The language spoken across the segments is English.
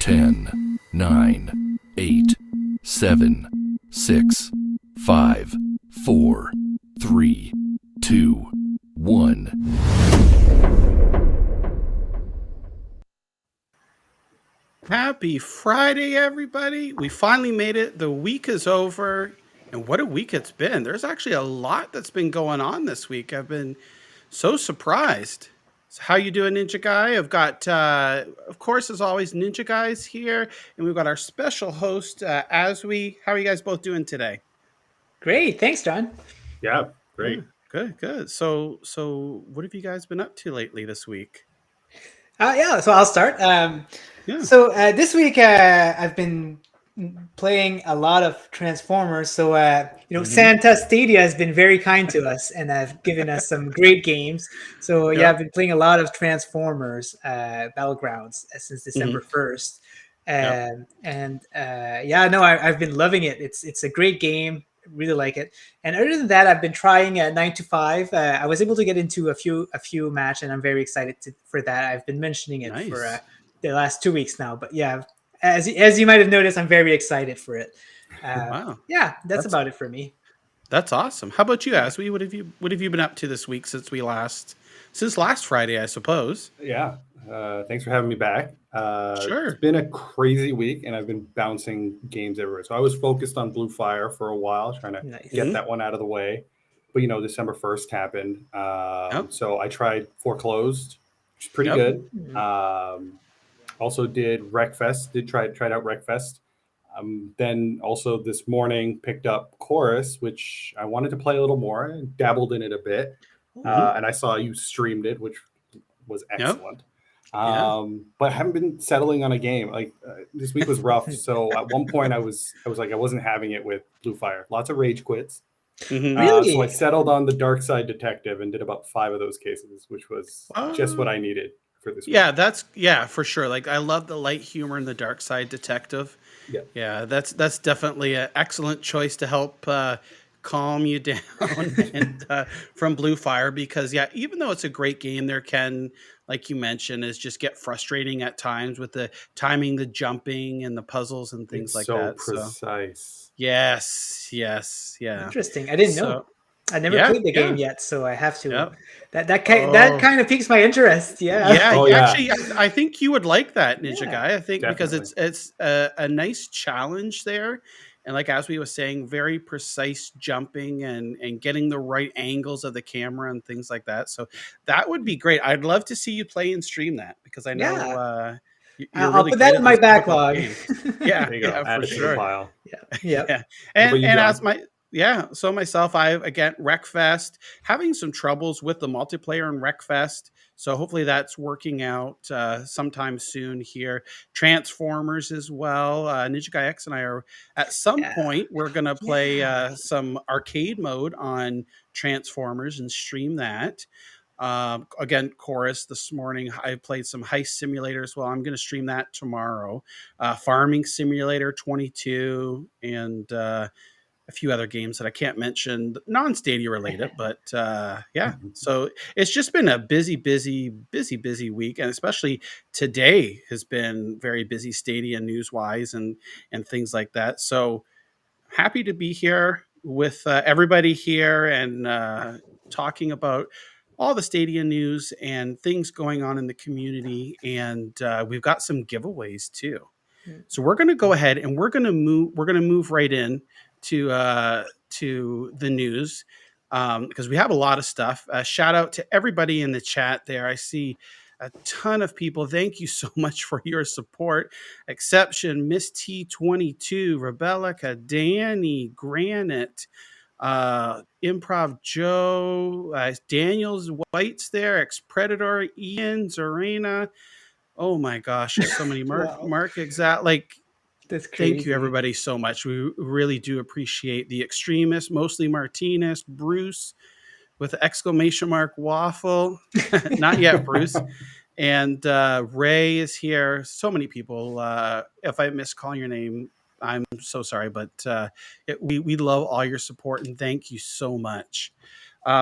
10, 9, 8, 7, 6, 5, 4, 3, 2, 1. Happy Friday, everybody. We finally made it. The week is over. And what a week it's been. There's actually a lot that's been going on this week. I've been so surprised. So how you doing, Ninja Guy? I've got, of course, as always, Ninja Guy's here. And we've got our special host, Aswe. How are you guys both doing today? Great, thanks, John. Yeah, Yeah, great. good. So what have you guys been up to lately this week? So I'll start. Yeah. This week I've been playing a lot of Transformers. Santa Stadia has been very kind to us and have given us some great games. So Yeah. I've been playing a lot of Transformers Battlegrounds since December 1st. Yeah. I've been loving it. It's a great game. Really like it. And other than that, I've been trying 9 to 5. I was able to get into a few match, and I'm very excited for that. I've been mentioning it Nice. for the last 2 weeks now. But yeah, as you might have noticed, I'm very excited for it. Wow. Yeah, that's about it for me. That's awesome. How about you, Aswe? What have you been up to this week since last Friday, I suppose? Yeah. Thanks for having me back. Sure. It's been a crazy week, and I've been bouncing games everywhere. So I was focused on Blue Fire for a while, trying to Nice. get that one out of the way. But, December 1st happened. So I tried Foreclosed, which is pretty good. Also did Wreckfest, tried out Wreckfest. Then also this morning picked up Chorus, which I wanted to play a little more. I dabbled in it a bit. And I saw you streamed it, which was excellent. But I haven't been settling on a game. Like this week was rough. So at one point I was like, I wasn't having it with Blue Fire. Lots of rage quits. Really? So I settled on the Dark Side Detective and did about 5 of those cases, which was just what I needed for this week. Yeah, for sure. Like I love the light humor in the Dark Side Detective. Yeah, that's definitely an excellent choice to help calm you down and, from Blue Fire, because even though it's a great game, there can, like you mentioned, is just get frustrating at times with the timing, the jumping, and the puzzles and things like that. So precise. Yes, yeah. Interesting. I didn't know. I never played the game yet, so I have to. That kind of piques my interest. Actually, I think you would like that, Ninja Guy. I think definitely. because it's a nice challenge there. And like as we were saying, very precise jumping and getting the right angles of the camera and things like that. So that would be great. I'd love to see you play and stream that, because I know you're I'll really put that in my backlog. There you go. Add it to the pile. Yeah. And as so myself, I've again Wreckfest, having some troubles with the multiplayer in Wreckfest. So hopefully that's working out sometime soon here. Transformers as well. NinjaGuy X and I are at some point we're gonna play some arcade mode on Transformers and stream that. Again, Chorus this morning. I played some Heist Simulator as well. I'm going to stream that tomorrow. Farming Simulator 22 and a few other games that I can't mention, non-Stadia related, but So it's just been a busy week, and especially today has been very busy Stadia news-wise and things like that. So happy to be here with everybody here and talking about all the Stadia news and things going on in the community, and we've got some giveaways too. So we're going to go ahead and we're going to move right in to the news because we have a lot of stuff. Shout out to everybody in the chat there. I see a ton of people. Thank you so much for your support. Exception, Miss T22, Rebecca, Danny, Granite, Improv Joe, Daniel's White's there, Ex Predator, Ian, Zarena. Oh my gosh, there's so many. Mark exact like. That's crazy. Thank you, everybody, so much. We really do appreciate the extremists, mostly Martinez, Bruce, with exclamation mark waffle. Not yet, Bruce. And Ray is here. So many people. If I miss calling your name, I'm so sorry. But we love all your support, and thank you so much.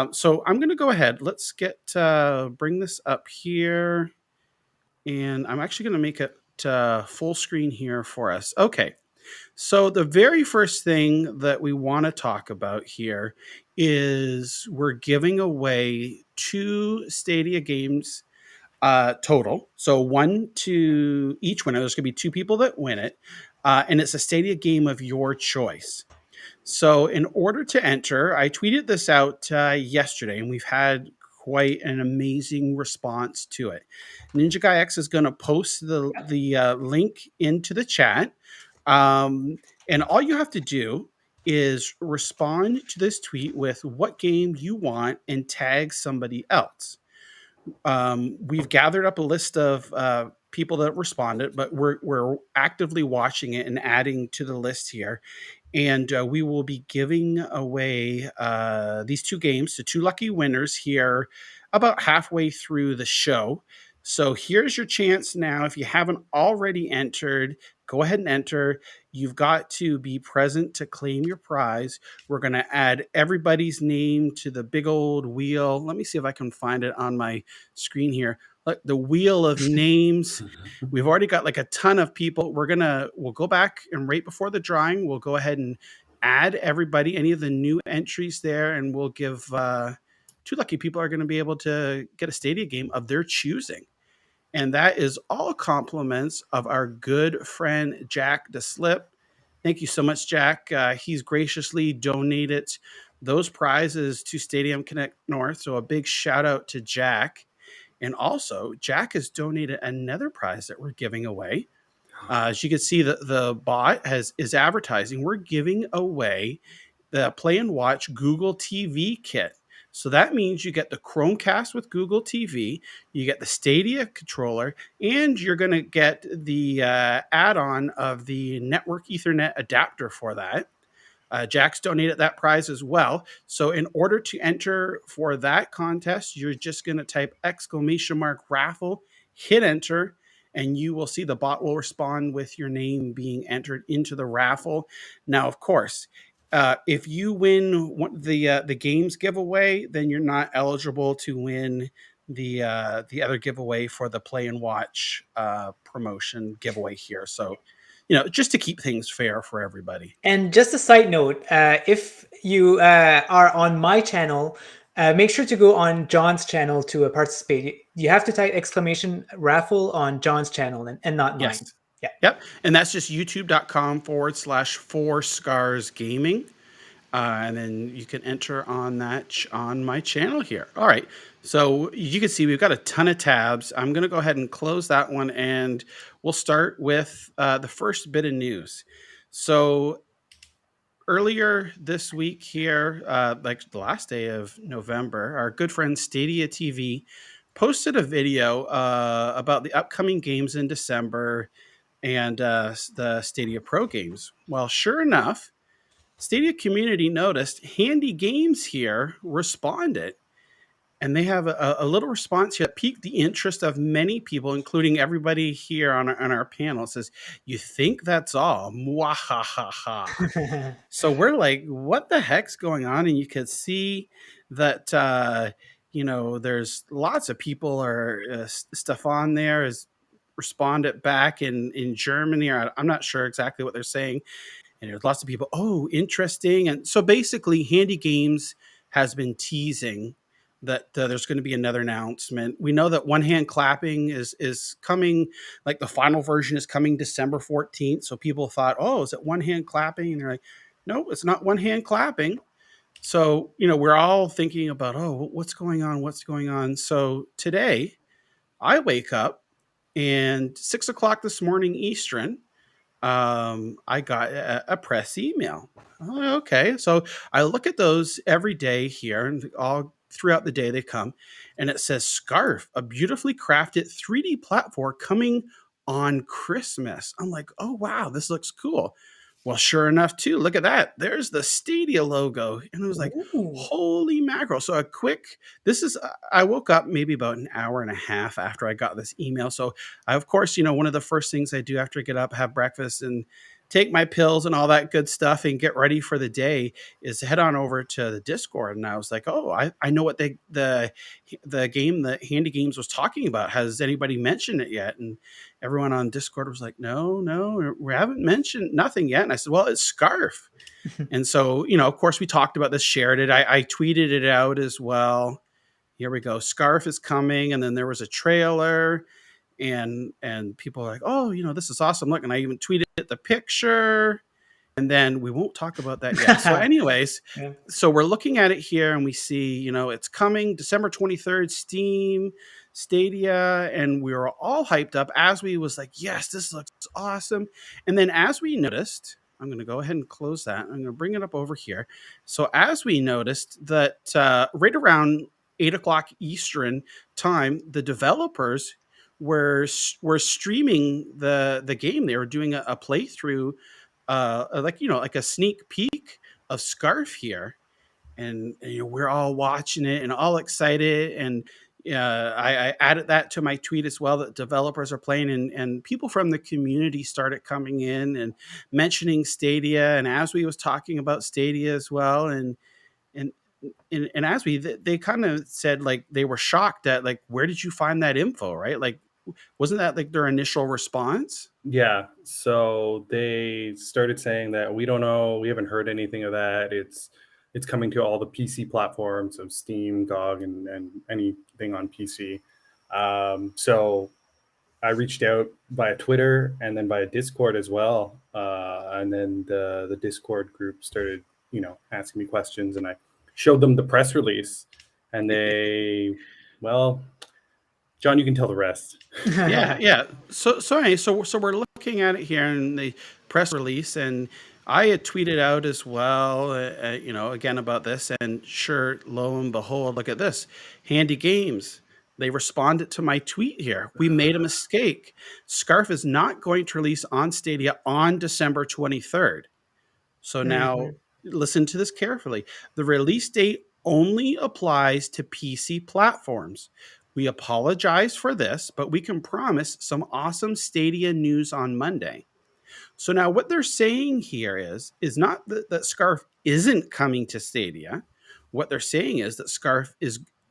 So I'm going to go ahead. Let's bring this up here. And I'm actually going to make it full screen here for us. Okay. So the very first thing that we want to talk about here is we're giving away 2 Stadia games total. So 1 to each winner. There's going to be 2 people that win it. And it's a Stadia game of your choice. So in order to enter, I tweeted this out yesterday, and we've had quite an amazing response to it. NinjaGuy X is going to post the link into the chat. And all you have to do is respond to this tweet with what game you want and tag somebody else. We've gathered up a list of people that responded, but we're actively watching it and adding to the list here. And we will be giving away these 2 games to 2 lucky winners here about halfway through the show. So here's your chance now. If you haven't already entered, go ahead and enter. You've got to be present to claim your prize. We're going to add everybody's name to the big old wheel. Let me see if I can find it on my screen here. Look, the wheel of names. We've already got like a ton of people. We'll go back, and right before the drawing, we'll go ahead and add everybody, any of the new entries there, and we'll give 2 lucky people are going to be able to get a Stadia game of their choosing. And that is all compliments of our good friend, Jack DeSlip. Thank you so much, Jack. He's graciously donated those prizes to Stadium Connect North. So a big shout out to Jack. And also, Jack has donated another prize that we're giving away. As you can see, the bot is advertising. We're giving away the Play and Watch Google TV kit. So that means you get the Chromecast with Google TV, you get the Stadia controller, and you're going to get the add-on of the network Ethernet adapter for that. Jack's donated that prize as well. So in order to enter for that contest, you're just going to type !raffle, hit enter, and you will see the bot will respond with your name being entered into the raffle. Now, of course, if you win the games giveaway, then you're not eligible to win the other giveaway for the Play and Watch promotion giveaway here. So, just to keep things fair for everybody. And just a side note, if you are on my channel, make sure to go on John's channel to participate. You have to type !raffle on John's channel and not mine. Yes. Yeah. Yep. And that's just youtube.com/4scarsgaming. And then you can enter on that on my channel here. All right. So you can see we've got a ton of tabs. I'm going to go ahead and close that one, and we'll start with the first bit of news. So earlier this week here, like the last day of November, our good friend Stadia TV posted a video about the upcoming games in December and the Stadia Pro games. Well, sure enough, Stadia community noticed Handy Games here responded, and they have a little response here that piqued the interest of many people, including everybody here on our panel. It says, "You think that's all? Mwahaha." So we're like, what the heck's going on? And you could see that, there's lots of people or stuff on there has responded back in Germany, or I'm not sure exactly what they're saying. And there's lots of people, oh, interesting. And so basically, Handy Games has been teasing that there's going to be another announcement. We know that One Hand Clapping is coming, like the final version is coming December 14th. So people thought, oh, is it One Hand Clapping? And they're like, no, it's not One Hand Clapping. So, we're all thinking about, oh, what's going on? What's going on? So today I wake up and 6 o'clock this morning Eastern, I got a press email. Oh, okay. So I look at those every day here, and all throughout the day they come, and it says Scarf, a beautifully crafted 3D platform coming on Christmas. I'm like, oh, wow, this looks cool. Well, sure enough, too, look at that. There's the Stadia logo. And I was like, ooh, holy mackerel. So I woke up maybe about an hour and a half after I got this email. So I, of course, one of the first things I do after I get up, have breakfast and take my pills and all that good stuff and get ready for the day, is head on over to the Discord. And I was like, oh, I know what the game that Handy Games was talking about. Has anybody mentioned it yet? And everyone on Discord was like, no, we haven't mentioned nothing yet. And I said, well, it's Scarf. And so, of course, we talked about this, shared it. I tweeted it out as well. Here we go. Scarf is coming. And then there was a trailer. And people are like, oh, this is awesome. Look, and I even tweeted the picture, and then we won't talk about that yet. So anyways, So we're looking at it here and we see, it's coming December 23rd, Steam, Stadia, and we were all hyped up. As we was like, yes, this looks awesome. And then as we noticed, I'm going to go ahead and close that. I'm going to bring it up over here. So as we noticed that right around 8:00 Eastern time, the developers were streaming the game. They were doing a playthrough, like a sneak peek of Scarf here, and we're all watching it and all excited. And I added that to my tweet as well, that developers are playing, and people from the community started coming in and mentioning Stadia. And as we was talking about Stadia as well, and as they kind of said, like, they were shocked at, like, where did you find that info, right? Like, wasn't that like their initial response? Yeah. So they started saying that we don't know, we haven't heard anything of that. It's coming to all the PC platforms of Steam, GOG, and anything on PC. So I reached out via Twitter and then via Discord as well. And then the Discord group started, asking me questions, and I showed them the press release, and they, well, John, you can tell the rest. Yeah. So we're looking at it here in the press release, and I had tweeted out as well, again about this, and sure, lo and behold, look at this. Handy Games, they responded to my tweet here. We made a mistake. Scarf is not going to release on Stadia on December 23rd. So now listen to this carefully. The release date only applies to PC platforms. We apologize for this, but we can promise some awesome Stadia news on Monday. So now what they're saying here is not that Scarf isn't coming to Stadia. What they're saying is that Scarf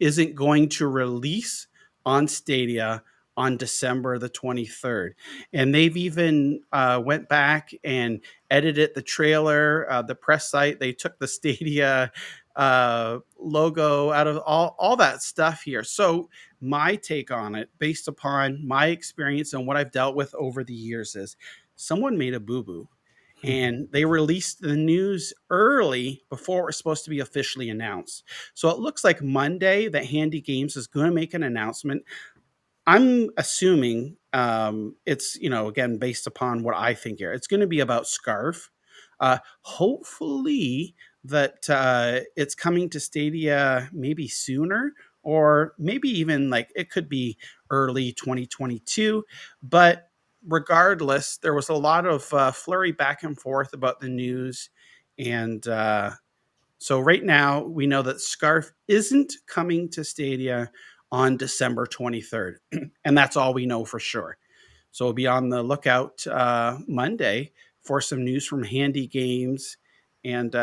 isn't going to release on Stadia on December the 23rd. And they've even went back and edited the trailer, the press site. They took the Stadia logo out of all that stuff here. So my take on it, based upon my experience and what I've dealt with over the years, is someone made a boo-boo, and they released the news early before it was supposed to be officially announced. So it looks like Monday that Handy Games is going to make an announcement. I'm assuming it's, again, based upon what I think here, it's going to be about Scarf. Hopefully that it's coming to Stadia maybe sooner, or maybe even like it could be early 2022. But regardless, there was a lot of flurry back and forth about the news. And so right now we know that Scarf isn't coming to Stadia on December 23rd. And that's all we know for sure. So we'll be on the lookout Monday for some news from Handy Games. And,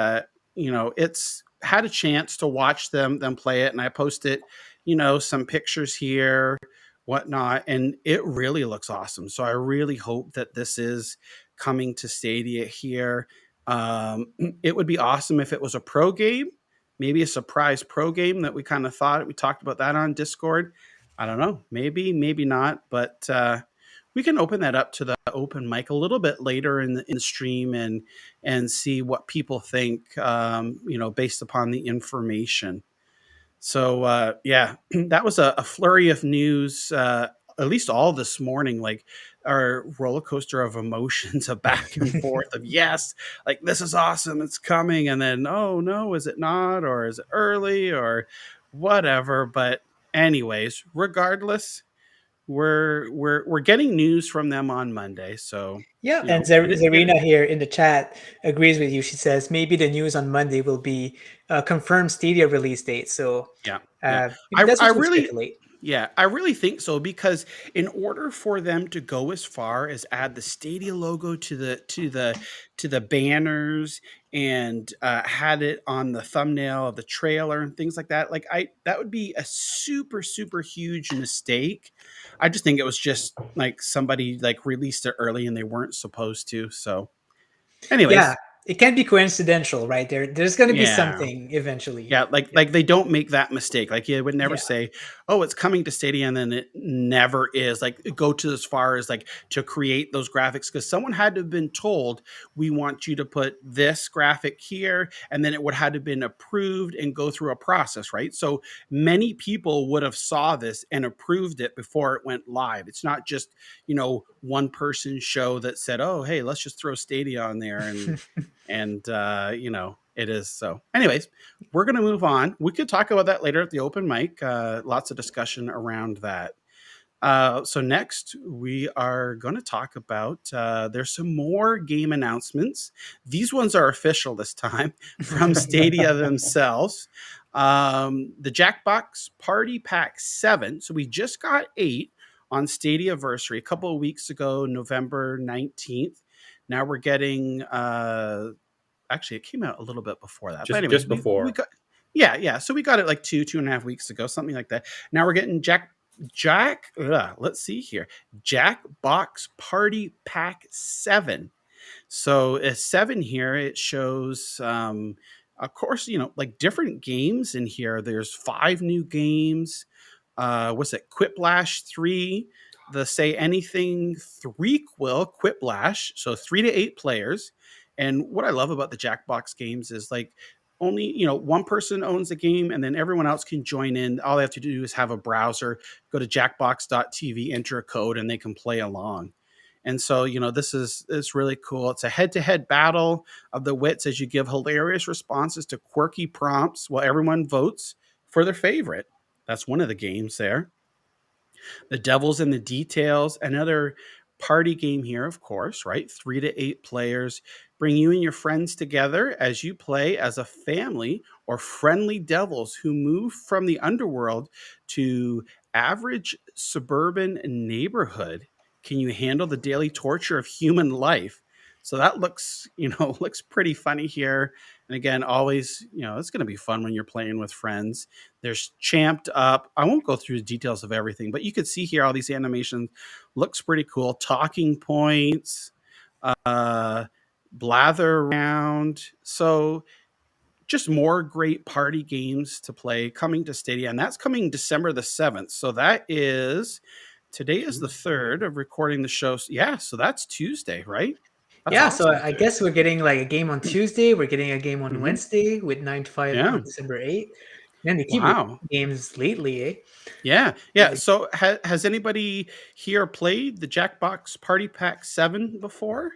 it's had a chance to watch them play it. And I posted, some pictures here, whatnot, and it really looks awesome. So I really hope that this is coming to Stadia here. It would be awesome if it was a pro game, maybe a surprise pro game that we kind of thought. We talked about that on Discord. I don't know, maybe not, but we can open that up to the open mic a little bit later in the stream and see what people think, based upon the information. So that was a flurry of news, at least all this morning, like our roller coaster of emotions of back and forth of yes, like this is awesome, it's coming, and then oh no, is it not, or is it early, or whatever. But anyways, regardless, we're getting news from them on Monday. So yeah, and Zarina here in the chat agrees with you. She says maybe the news on Monday will be a confirmed Stadia release date. So yeah. I Yeah, I really think so because in order for them to go as far as add the Stadia logo to the banners and had it on the thumbnail of the trailer and things like that, like I that would be a super huge mistake. I just think it was just like somebody like released it early and they weren't supposed to. So, Yeah, anyways, it can be coincidental, right? There's going to be yeah. something eventually. Yeah, like Yeah. like they don't make that mistake. Like you would never Yeah. say, "Oh, it's coming to Stadia," and then it never is. Like go to as far as like to create those graphics because someone had to have been told, "We want you to put this graphic here," and then it would have to been approved and go through a process, right? So many people would have saw this and approved it before it went live. It's not just one person show that said, "Oh, hey, let's just throw Stadia on there," and it is so. Anyways, we're going to move on. We could talk about that later at the open mic. Lots of discussion around that. So next, we are going to talk about. There's some more game announcements. These ones are official this time from Stadia themselves. The Jackbox Party Pack 7. So we just got 8 on Stadiaversary a couple of weeks ago, November 19th. Now we're getting actually it came out a little bit before that. But anyways, Just we before. got yeah. So we got it like 2.5 weeks ago, something like that. Now we're getting let's see here. Jackbox Party Pack 7. So a 7 here, it shows of course, like different games in here. There's 5 new games. What's it? Quiplash 3, the Say Anything 3-quill Quiplash, so 3 to 8 players. And what I love about the Jackbox games is like only, one person owns the game and then everyone else can join in. All they have to do is have a browser, go to jackbox.tv, enter a code, and they can play along. And so, this is really cool. It's a head-to-head battle of the wits as you give hilarious responses to quirky prompts while everyone votes for their favorite. That's one of the games there. The Devil's in the Details, another party game here, of course, right? 3 to 8 players. Bring you and your friends together as you play as a family or friendly devils who move from the underworld to average suburban neighborhood. Can you handle the daily torture of human life? So that looks, looks pretty funny here. And again, always, it's going to be fun when you're playing with friends. There's Champed Up. I won't go through the details of everything, but you could see here all these animations. Looks pretty cool. Talking Points, Blather Around. So just more great party games to play coming to Stadia. And that's coming December the 7th. So today is the 3rd of recording the show. Yeah, so that's Tuesday, right? That's Yeah, so awesome. I guess we're getting like a game on Tuesday. We're getting a game on Mhm. Wednesday with 9 to 5 Yeah. on December 8th. Man, they keep Wow. games lately, eh? Yeah. Yeah. So has anybody here played the Jackbox Party Pack 7 before?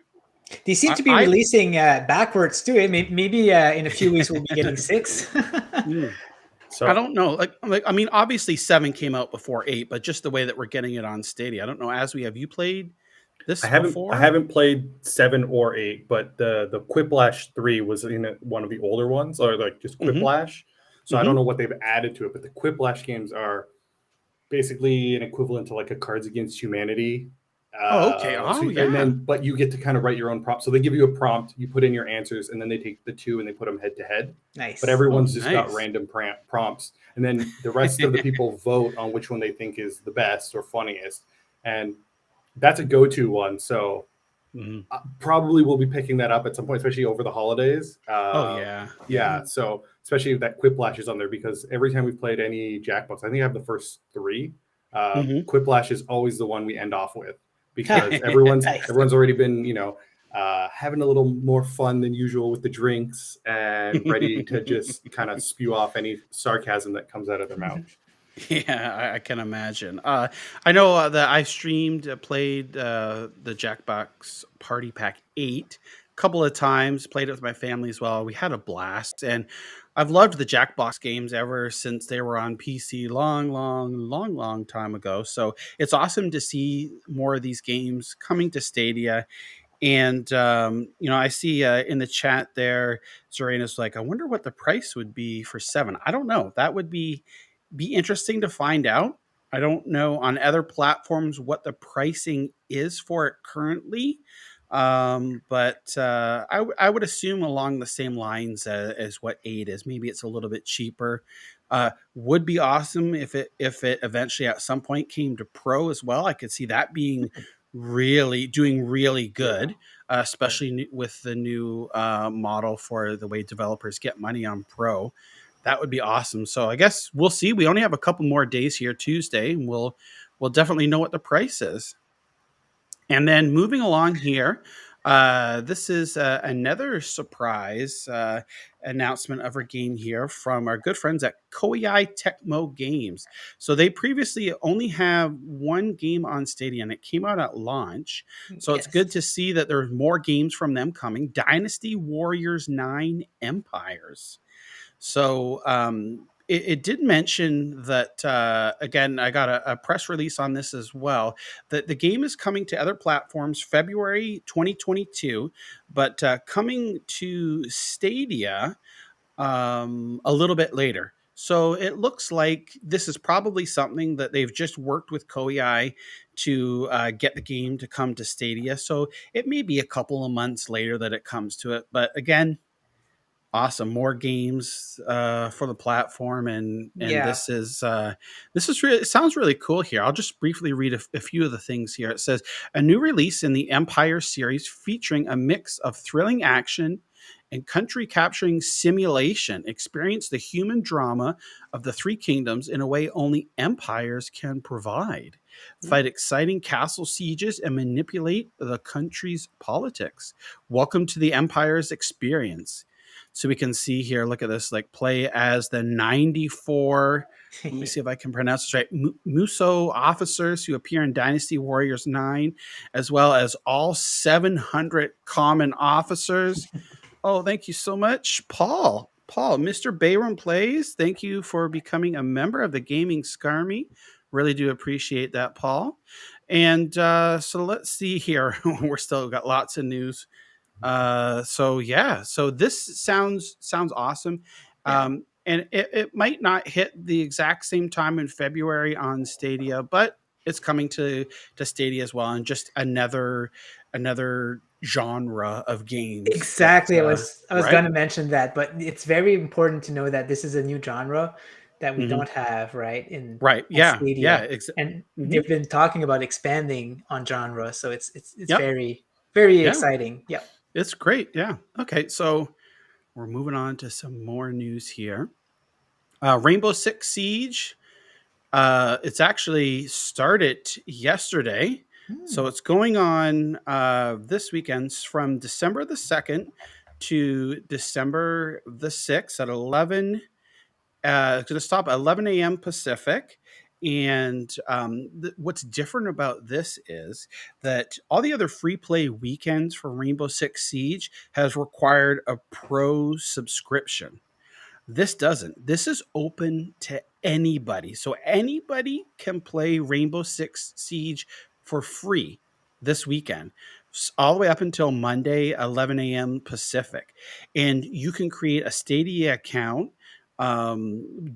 They seem to be I releasing backwards too. Eh? Maybe in a few weeks we'll be getting 6. mm, I So don't know. Like I mean, obviously 7 came out before 8, but just the way that we're getting it on Stadia. I don't know. Have you played this I before? haven't played 7 or 8, but the Quiplash 3 was in one of the older ones, or like just Mm-hmm. Quiplash. So I don't Mm-hmm. know what they've added to it, but the Quiplash games are basically an equivalent to like a Cards Against Humanity. Oh, okay. Oh, yeah. But you get to kind of write your own prompt. So they give you a prompt, you put in your answers, and then they take the 2 and they put them head to head. Nice. But everyone's Oh, just got nice. random prompts, and then the rest of the people vote on which one they think is the best or funniest, and that's a go-to one. So Mhm. probably will be picking that up at some point, especially over the holidays. Oh, yeah. Yeah. So especially if that Quiplash is on there, because every time we've played any Jackbox, I think I have the first 3. Mm-hmm. Quiplash is always the one we end off with because everyone's Nice. already been, having a little more fun than usual with the drinks and ready to just kind of spew off any sarcasm that comes out of their mouth. Yeah, I can imagine. I know that I played the Jackbox Party Pack 8 a couple of times, played it with my family as well. We had a blast, and I've loved the Jackbox games ever since they were on PC long time ago. So it's awesome to see more of these games coming to Stadia. And I see in the chat there, Zorena's like, I wonder what the price would be for 7. I don't know. That would be interesting to find out. I don't know on other platforms what the pricing is for it currently, but I would assume along the same lines as what 8 is. Maybe it's a little bit cheaper. Would be awesome if it eventually at some point came to Pro as well. I could see that being doing really good, especially with the new model for the way developers get money on Pro. That would be awesome. So I guess we'll see. We only have a couple more days here, Tuesday, and we'll definitely know what the price is. And then moving along here, this is another surprise announcement of our game here from our good friends at Koei Tecmo Games. So they previously only have one game on Stadia, and it came out at launch. So it's good to see that there's more games from them coming. Dynasty Warriors 9 Empires. So it did mention that, again, I got a press release on this as well, that the game is coming to other platforms February 2022, but coming to Stadia a little bit later. So it looks like this is probably something that they've just worked with Koei to get the game to come to Stadia. So it may be a couple of months later that it comes to it. But again, awesome, more games for the platform, and this is really, it sounds really cool here. I'll just briefly read a few of the things here. It says a new release in the Empire series featuring a mix of thrilling action and country capturing simulation. Experience the human drama of the Three Kingdoms in a way only empires can provide. Fight exciting castle sieges and manipulate the country's politics. Welcome to the Empire's experience. So we can see here, look at this, like play as the 94, let me see if I can pronounce this right, Muso officers who appear in Dynasty Warriors 9, as well as all 700 common officers. Oh, thank you so much, Paul. Mr. Bayram Plays, thank you for becoming a member of the Gaming Skarmy. Really do appreciate that, Paul. And so let's see here. We're still got lots of news. So this sounds awesome. And it might not hit the exact same time in February on Stadia, but it's coming to Stadia as well, and just another genre of games. Exactly. I was going to mention that, but it's very important to know that this is a new genre that we don't have, right? Stadia. And they've been talking about expanding on genre, so it's very, very exciting. Yeah. It's great. Yeah. Okay. So we're moving on to some more news here. Rainbow Six Siege. It's actually started yesterday. So it's going on this weekend from December the 2nd to December the 6th at 11. It's going to stop at 11 a.m. Pacific. And what's different about this is that all the other free play weekends for Rainbow Six Siege has required a pro subscription. This doesn't. This is open to anybody. So anybody can play Rainbow Six Siege for free this weekend, all the way up until Monday, 11 a.m. Pacific. And you can create a Stadia account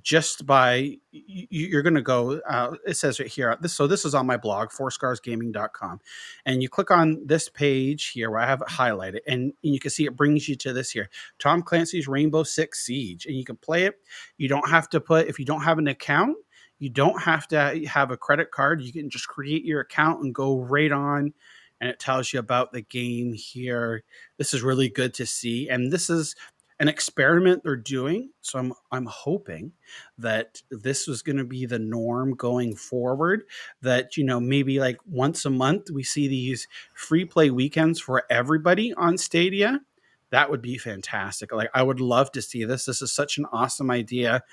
just by you're going to go it says right here, this is on my blog, fourscarsgaming.com, and you click on this page here where I have it highlighted, and you can see it brings you to this here, Tom Clancy's Rainbow Six Siege, and you can play it. You don't have to if you don't have an account, you don't have to have a credit card. You can just create your account and go right on, and it tells you about the game here. This is really good to see, and this is an experiment they're doing. So I'm hoping that this was going to be the norm going forward, that, maybe like once a month we see these free play weekends for everybody on Stadia. That would be fantastic. Like, I would love to see this. This is such an awesome idea.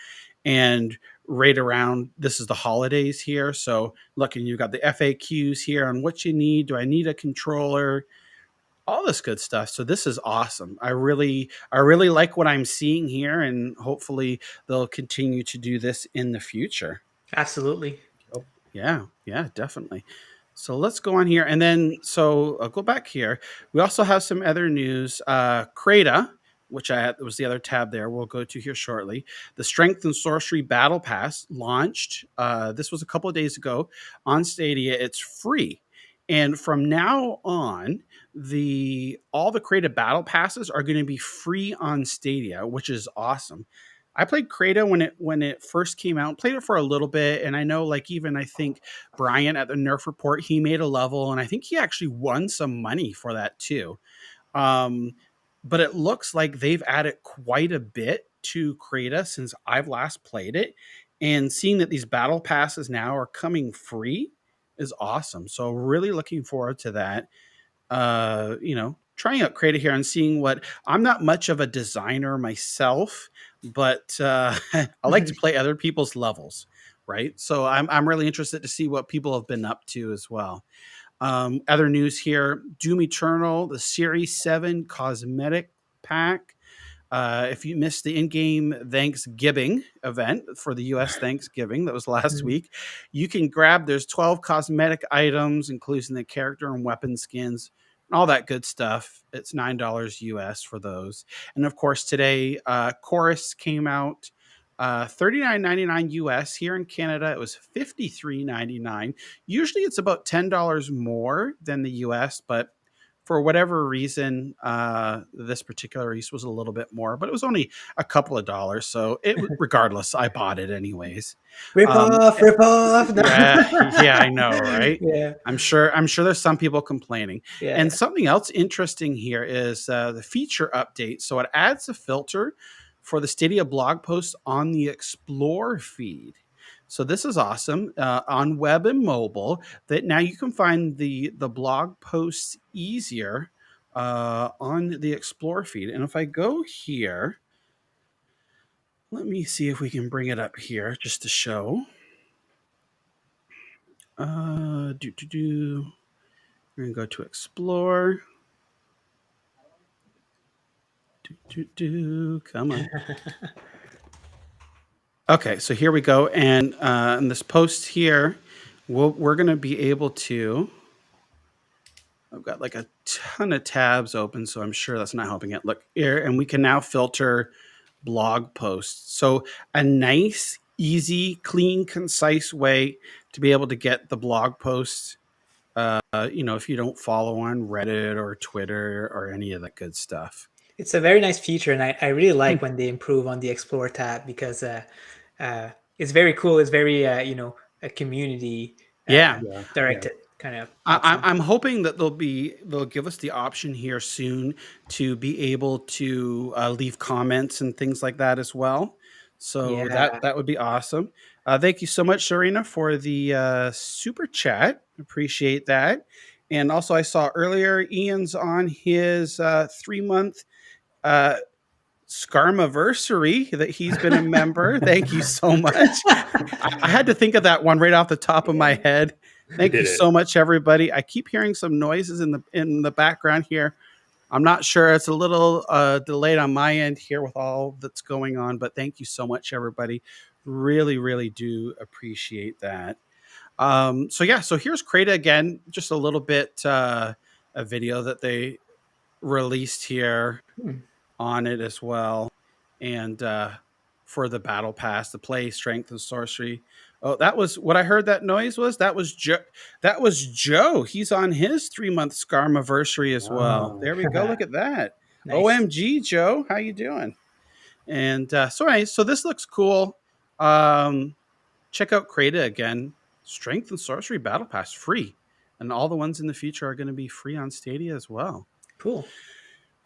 And right around, this is the holidays here. So look, and you've got the FAQs here on what you need. Do I need a controller? All this good stuff. So this is awesome. I really like what I'm seeing here, and hopefully they'll continue to do this in the future. Absolutely. Yeah, definitely. So let's go on here. And then, so I'll go back here. We also have some other news. Creta, which was the other tab there we'll go to here shortly. The Strength and Sorcery Battle Pass launched. This was a couple of days ago on Stadia. It's free. And from now on, all the creative battle passes are going to be free on Stadia, which is awesome. I played Krata when it first came out, played it for a little bit, and I know like even I think Brian at the Nerf Report, he made a level, and I think he actually won some money for that too. But it looks like they've added quite a bit to Krata since I've last played it, and seeing that these battle passes now are coming free is awesome. So really looking forward to that. Trying out Krata here and seeing what I'm not much of a designer myself, but I like to play other people's levels, right? So I'm really interested to see what people have been up to as well. Other news here: Doom Eternal, the Series 7 cosmetic pack. If you missed the in-game Thanksgiving event for the U.S. Thanksgiving that was last week, you can grab. There's 12 cosmetic items, including the character and weapon skins, and all that good stuff. It's $9 US for those. And of course, today, Chorus came out. $39.99 US. Here in Canada, it was $53.99. Usually it's about $10 more than the US, but for whatever reason, this particular release was a little bit more, but it was only a couple of dollars. So regardless, I bought it anyways. Rip off. Yeah, I know, right? Yeah. I'm sure there's some people complaining. Yeah. And something else interesting here is the feature update. So it adds a filter for the Stadia blog posts on the Explore feed. So this is awesome on web and mobile, that now you can find the blog posts easier on the Explore feed. And if I go here, let me see if we can bring it up here just to show. We're going to go to Explore. Come on. Okay, so here we go. And in this post here, we're going to be able to... I've got like a ton of tabs open, so I'm sure that's not helping it. Look here, and we can now filter blog posts. So a nice, easy, clean, concise way to be able to get the blog posts, if you don't follow on Reddit or Twitter or any of that good stuff. It's a very nice feature, and I really like when they improve on the Explore tab, because it's very cool. It's very, a community directed kind of. I'm hoping that they'll give us the option here soon to be able to leave comments and things like that as well. So that would be awesome. Thank you so much, Serena, for the super chat. Appreciate that. And also, I saw earlier Ian's on his 3-month Skarmiversary that he's been a member. Thank you so much. I had to think of that one right off the top of my head. Thank you so much, everybody. I keep hearing some noises in the background here. I'm not sure. It's a little delayed on my end here with all that's going on, but thank you so much, everybody. Really, really do appreciate that. So here's Krata again. Just a little bit a video that they released here on it as well, and for the battle pass, the play strength and sorcery. Oh, that was what I heard. That noise was that was Joe. He's on his 3-month Skarmiversary as well. There we go. Look at that. Nice. OMG, Joe, how you doing? And so this looks cool. Check out Krata again. Strength and sorcery battle pass free, and all the ones in the future are going to be free on Stadia as well. Cool.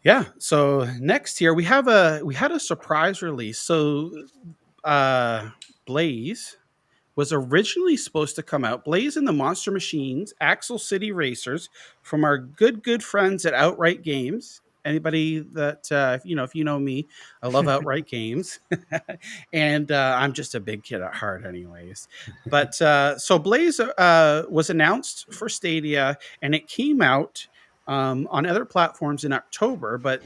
Yeah. So next here we had a surprise release. So Blaze was originally supposed to come out. Blaze and the Monster Machines Axle City Racers from our good friends at Outright Games. Anybody that if you know me, I love Outright Games, and I'm just a big kid at heart, anyways. But so Blaze was announced for Stadia, and it came out on other platforms in October, but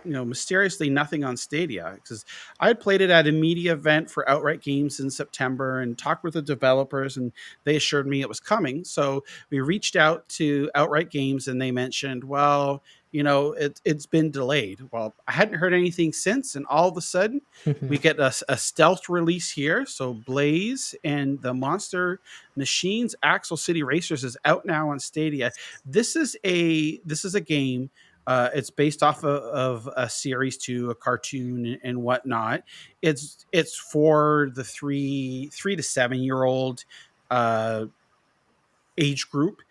mysteriously nothing on Stadia, because I had played it at a media event for Outright Games in September and talked with the developers, and they assured me it was coming. So we reached out to Outright Games, and they mentioned, well, it's been delayed. Well, I hadn't heard anything since, and all of a sudden we get a stealth release here. So Blaze and the Monster Machines Axle City Racers is out now on Stadia. This is a game. It's based off of a series to a cartoon and whatnot. It's for the 3 to 7 year old age group,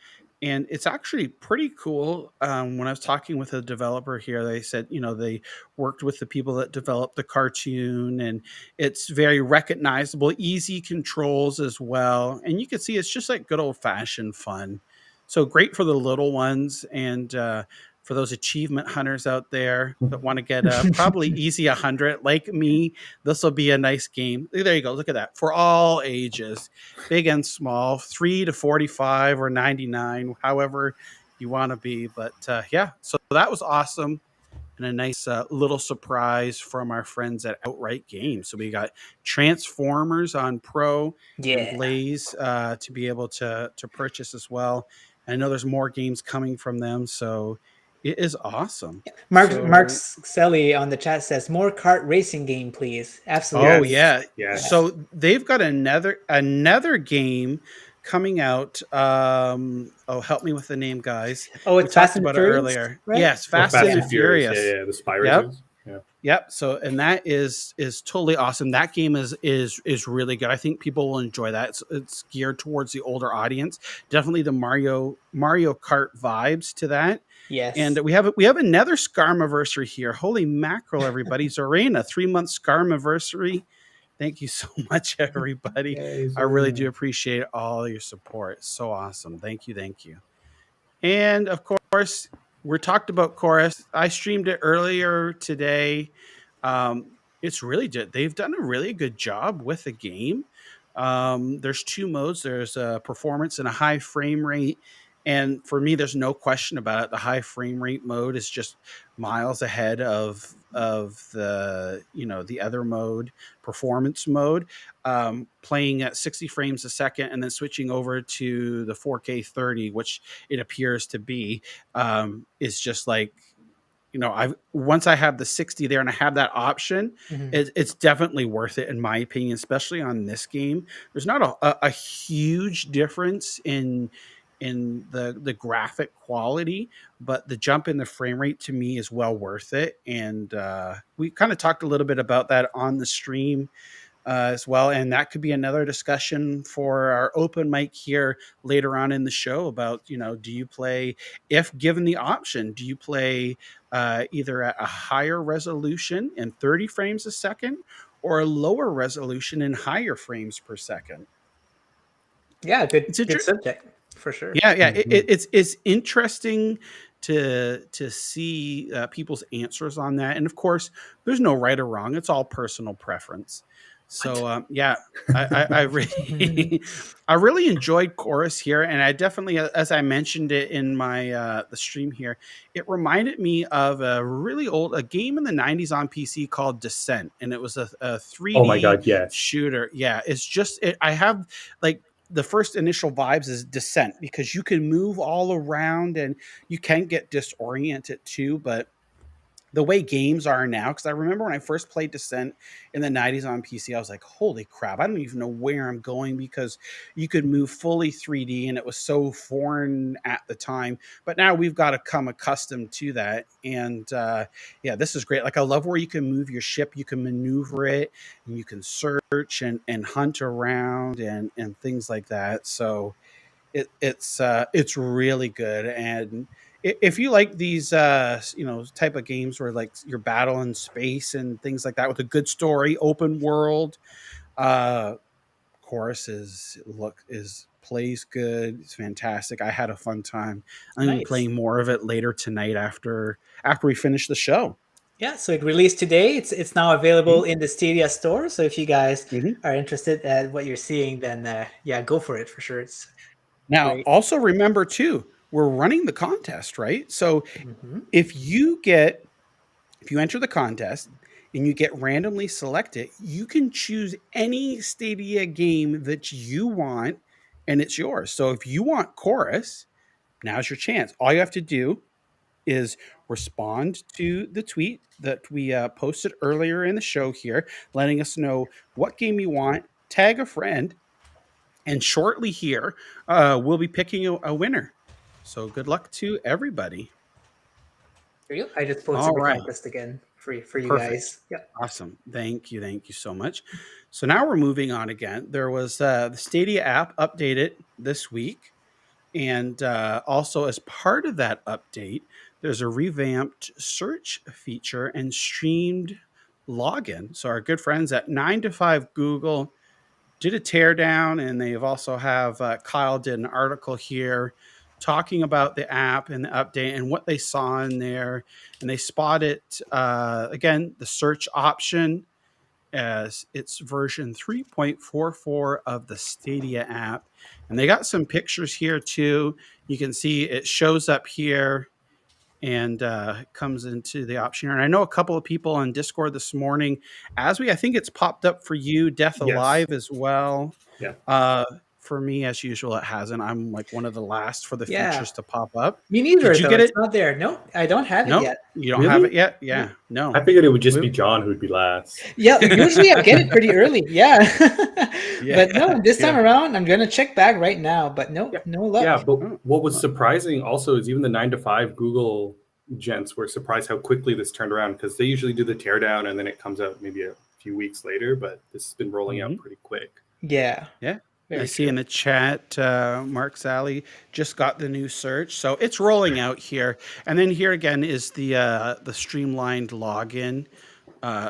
and it's actually pretty cool. When I was talking with a developer here, they said they worked with the people that developed the cartoon, and it's very recognizable, easy controls as well, and you can see it's just like good old fashioned fun. So great for the little ones, and for those achievement hunters out there that want to get probably easy 100 like me, this will be a nice game. There you go. Look at that. For all ages, big and small, 3 to 45 or 99, however you want to be. But yeah, so that was awesome. And a nice little surprise from our friends at Outright Games. So we got Transformers on Pro and Blaze to be able to purchase as well. I know there's more games coming from them, so it is awesome. Mark Selly on the chat says more kart racing game, please. Absolutely. Oh yeah. Yes. So they've got another game coming out. Help me with the name, guys. Oh, it's Fast and Furious earlier. right? Yes, Fast and Furious. Yeah, the spy racers. Yep. So, and that is totally awesome. That game is really good. I think people will enjoy that. It's geared towards the older audience. Definitely the Mario Kart vibes to that. Yes. And we have another Scarmiversary here. Holy mackerel, everybody. Zorana, 3-month Scarmiversary. Thank you so much, everybody. Yay, I really do appreciate all your support. So awesome. Thank you. And of course, we're talked about Chorus. I streamed it earlier today. It's really good. They've done a really good job with the game. There's 2 modes. There's a performance and a high frame rate. And for me, there's no question about it. The high frame rate mode is just miles ahead of the other mode, performance mode. Playing at 60 frames a second and then switching over to the 4K 30, which it appears to be, is just like, once I have the 60 there and I have that option, it's definitely worth it in my opinion, especially on this game. There's not a huge difference in the graphic quality, but the jump in the frame rate to me is well worth it. And we kind of talked a little bit about that on the stream as well. And that could be another discussion for our open mic here later on in the show about, do you play, if given the option, do you play either at a higher resolution in 30 frames a second or a lower resolution in higher frames per second? Yeah, good subject. For sure. Yeah. It's interesting to see people's answers on that, and of course, there's no right or wrong. It's all personal preference. So I really I really enjoyed Chorus here, and I definitely, as I mentioned it in my the stream here, it reminded me of a game in the 90s on PC called Descent, and it was a 3D oh my God, yes. shooter. Yeah, it's just I have like. The first initial vibes is Descent because you can move all around and you can get disoriented too. But the way games are now, because I remember when I first played Descent in the 90s on PC, I was like, holy crap, I don't even know where I'm going because you could move fully 3D and it was so foreign at the time. But now we've got to come accustomed to that. And yeah, this is great. Like, I love where you can move your ship, you can maneuver it, and you can search and hunt around and things like that. So it's really good. And if you like these type of games where like your battle in space and things like that with a good story, open world, Chorus plays good. It's fantastic. I had a fun time. I'm gonna be playing more of it later tonight after we finish the show. Yeah, so it released today. It's now available in the Stadia store. So if you guys are interested at what you're seeing, then yeah, go for it for sure. It's now great. Also remember too, we're running the contest, right? So if you enter the contest and you get randomly selected, you can choose any Stadia game that you want and it's yours. So if you want Chorus, now's your chance. All you have to do is respond to the tweet that we posted earlier in the show here, letting us know what game you want, tag a friend, and shortly here, we'll be picking a winner. So good luck to everybody. I just posted All the right. contest again for you Perfect. guys. Yeah. Awesome. Thank you so much. So now we're moving on again. There was the Stadia app updated this week. And also, as part of that update, there's a revamped search feature and streamed login. So our good friends at 9 to 5 Google did a teardown, and they've also have Kyle did an article here talking about the app and the update and what they saw in there. And they spotted, again, the search option as it's version 3.44 of the Stadia app. And they got some pictures here too. You can see it shows up here and comes into the option. And I know a couple of people on Discord this morning, I think it's popped up for you, Death Alive as well. Yeah. For me, as usual, it hasn't. I'm like one of the last for the features to pop up. Me neither. Did you get it? It's not there. No, I don't have it yet. You don't have it yet? Yeah. No. I figured it would just be John who'd be last. Yeah, usually I get it pretty early. Yeah. But no, this time around, I'm going to check back right now. But no luck. Yeah, but what was surprising also is even the 9 to 5 Google gents were surprised how quickly this turned around, because they usually do the teardown and then it comes out maybe a few weeks later, but this has been rolling out pretty quick. Yeah. Yeah. I see in the chat, Mark Sally just got the new search, so it's rolling out here. And then here again is the streamlined login,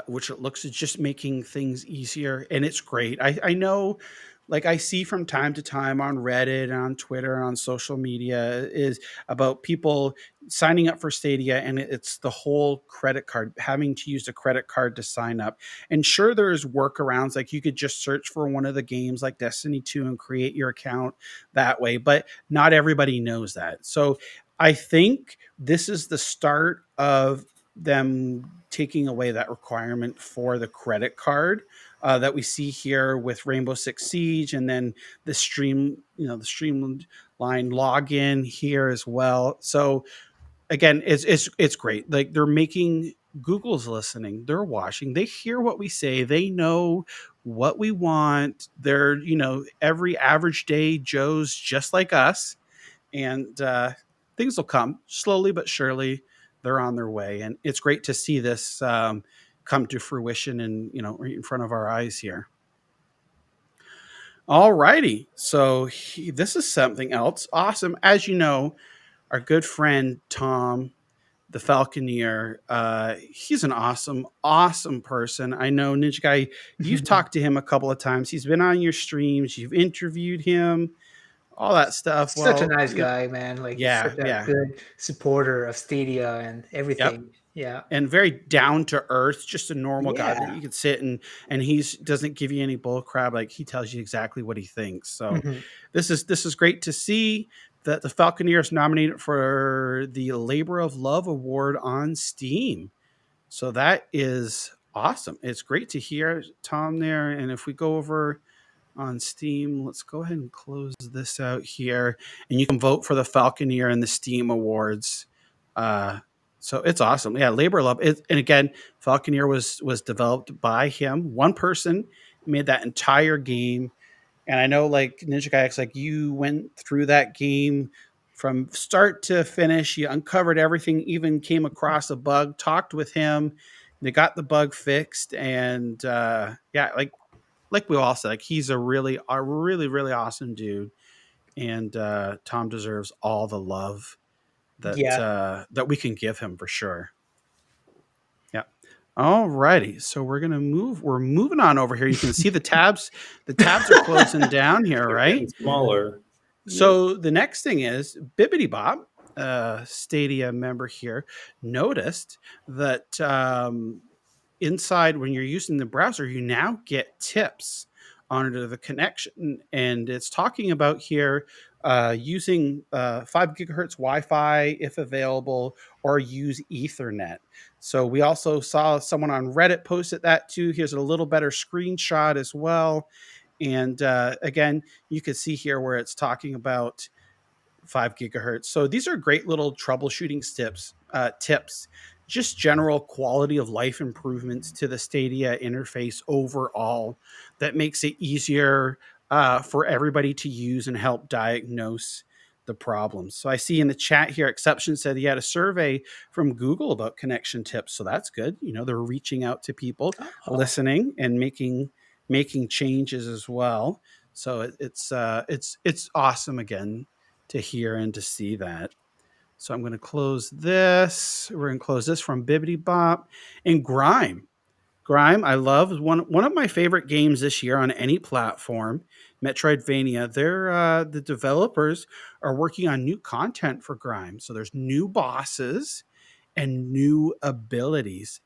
which it looks is just making things easier, and it's great. I know, like I see from time to time on Reddit and on Twitter and on social media is about people signing up for Stadia, and it's the whole credit card, having to use a credit card to sign up. And sure, there's workarounds, like you could just search for one of the games like Destiny 2 and create your account that way, but not everybody knows that. So I think this is the start of them taking away that requirement for the credit card that we see here with Rainbow Six Siege, and then the streamlined login here as well. So again, it's great. Like they're making, Google's listening, they're watching, they hear what we say, they know what we want. They're, every average day Joe's just like us, and things will come slowly but surely. They're on their way, and it's great to see this come to fruition and right in front of our eyes here. All righty, so this is something else awesome. As you know, our good friend Tom, the Falconeer, he's an awesome person. I know, NinjaGuy, you've talked to him a couple of times. He's been on your streams. You've interviewed him, all that stuff. Such a nice guy, man. Like, such a good supporter of Stadia and everything. Yep. Yeah. And very down to earth, just a normal guy that you could sit and he doesn't give you any bull crap. Like, he tells you exactly what he thinks. So this is great to see that the Falconeer is nominated for the Labor of Love Award on Steam. So that is awesome. It's great to hear Tom there. And if we go over on Steam, let's go ahead and close this out here, and you can vote for the Falconeer and the Steam Awards. So it's awesome. Yeah, Labor of Love. And again, Falconeer was developed by him. One person made that entire game. And I know, like, NinjaGuy X, like, you went through that game from start to finish. You uncovered everything, even came across a bug, talked with him. They got the bug fixed. And like we all said, like, he's a really awesome dude. And Tom deserves all the love that we can give him, for sure. Yeah. All righty. So we're moving on over here. You can see the tabs. The tabs are closing down here, right? Smaller. So the next thing is Bibbidi Bob, Stadia member here, noticed that inside, when you're using the browser, you now get tips under the connection, and it's talking about here using 5 gigahertz Wi-Fi if available, or use Ethernet. So we also saw someone on Reddit posted that too. Here's a little better screenshot as well. And again, you can see here where it's talking about 5 gigahertz. So these are great little troubleshooting tips, just general quality of life improvements to the Stadia interface overall that makes it easier for everybody to use and help diagnose the problems. So I see in the chat here, Exception said he had a survey from Google about connection tips. So that's good. They're reaching out to people, listening and making changes as well. So it's awesome again to hear and to see that. So I'm going to close this. We're going to close this from Bibbidi Bop and Grime. Grime, I love one of my favorite games this year on any platform, Metroidvania. They're the developers are working on new content for Grime. So there's new bosses and new abilities.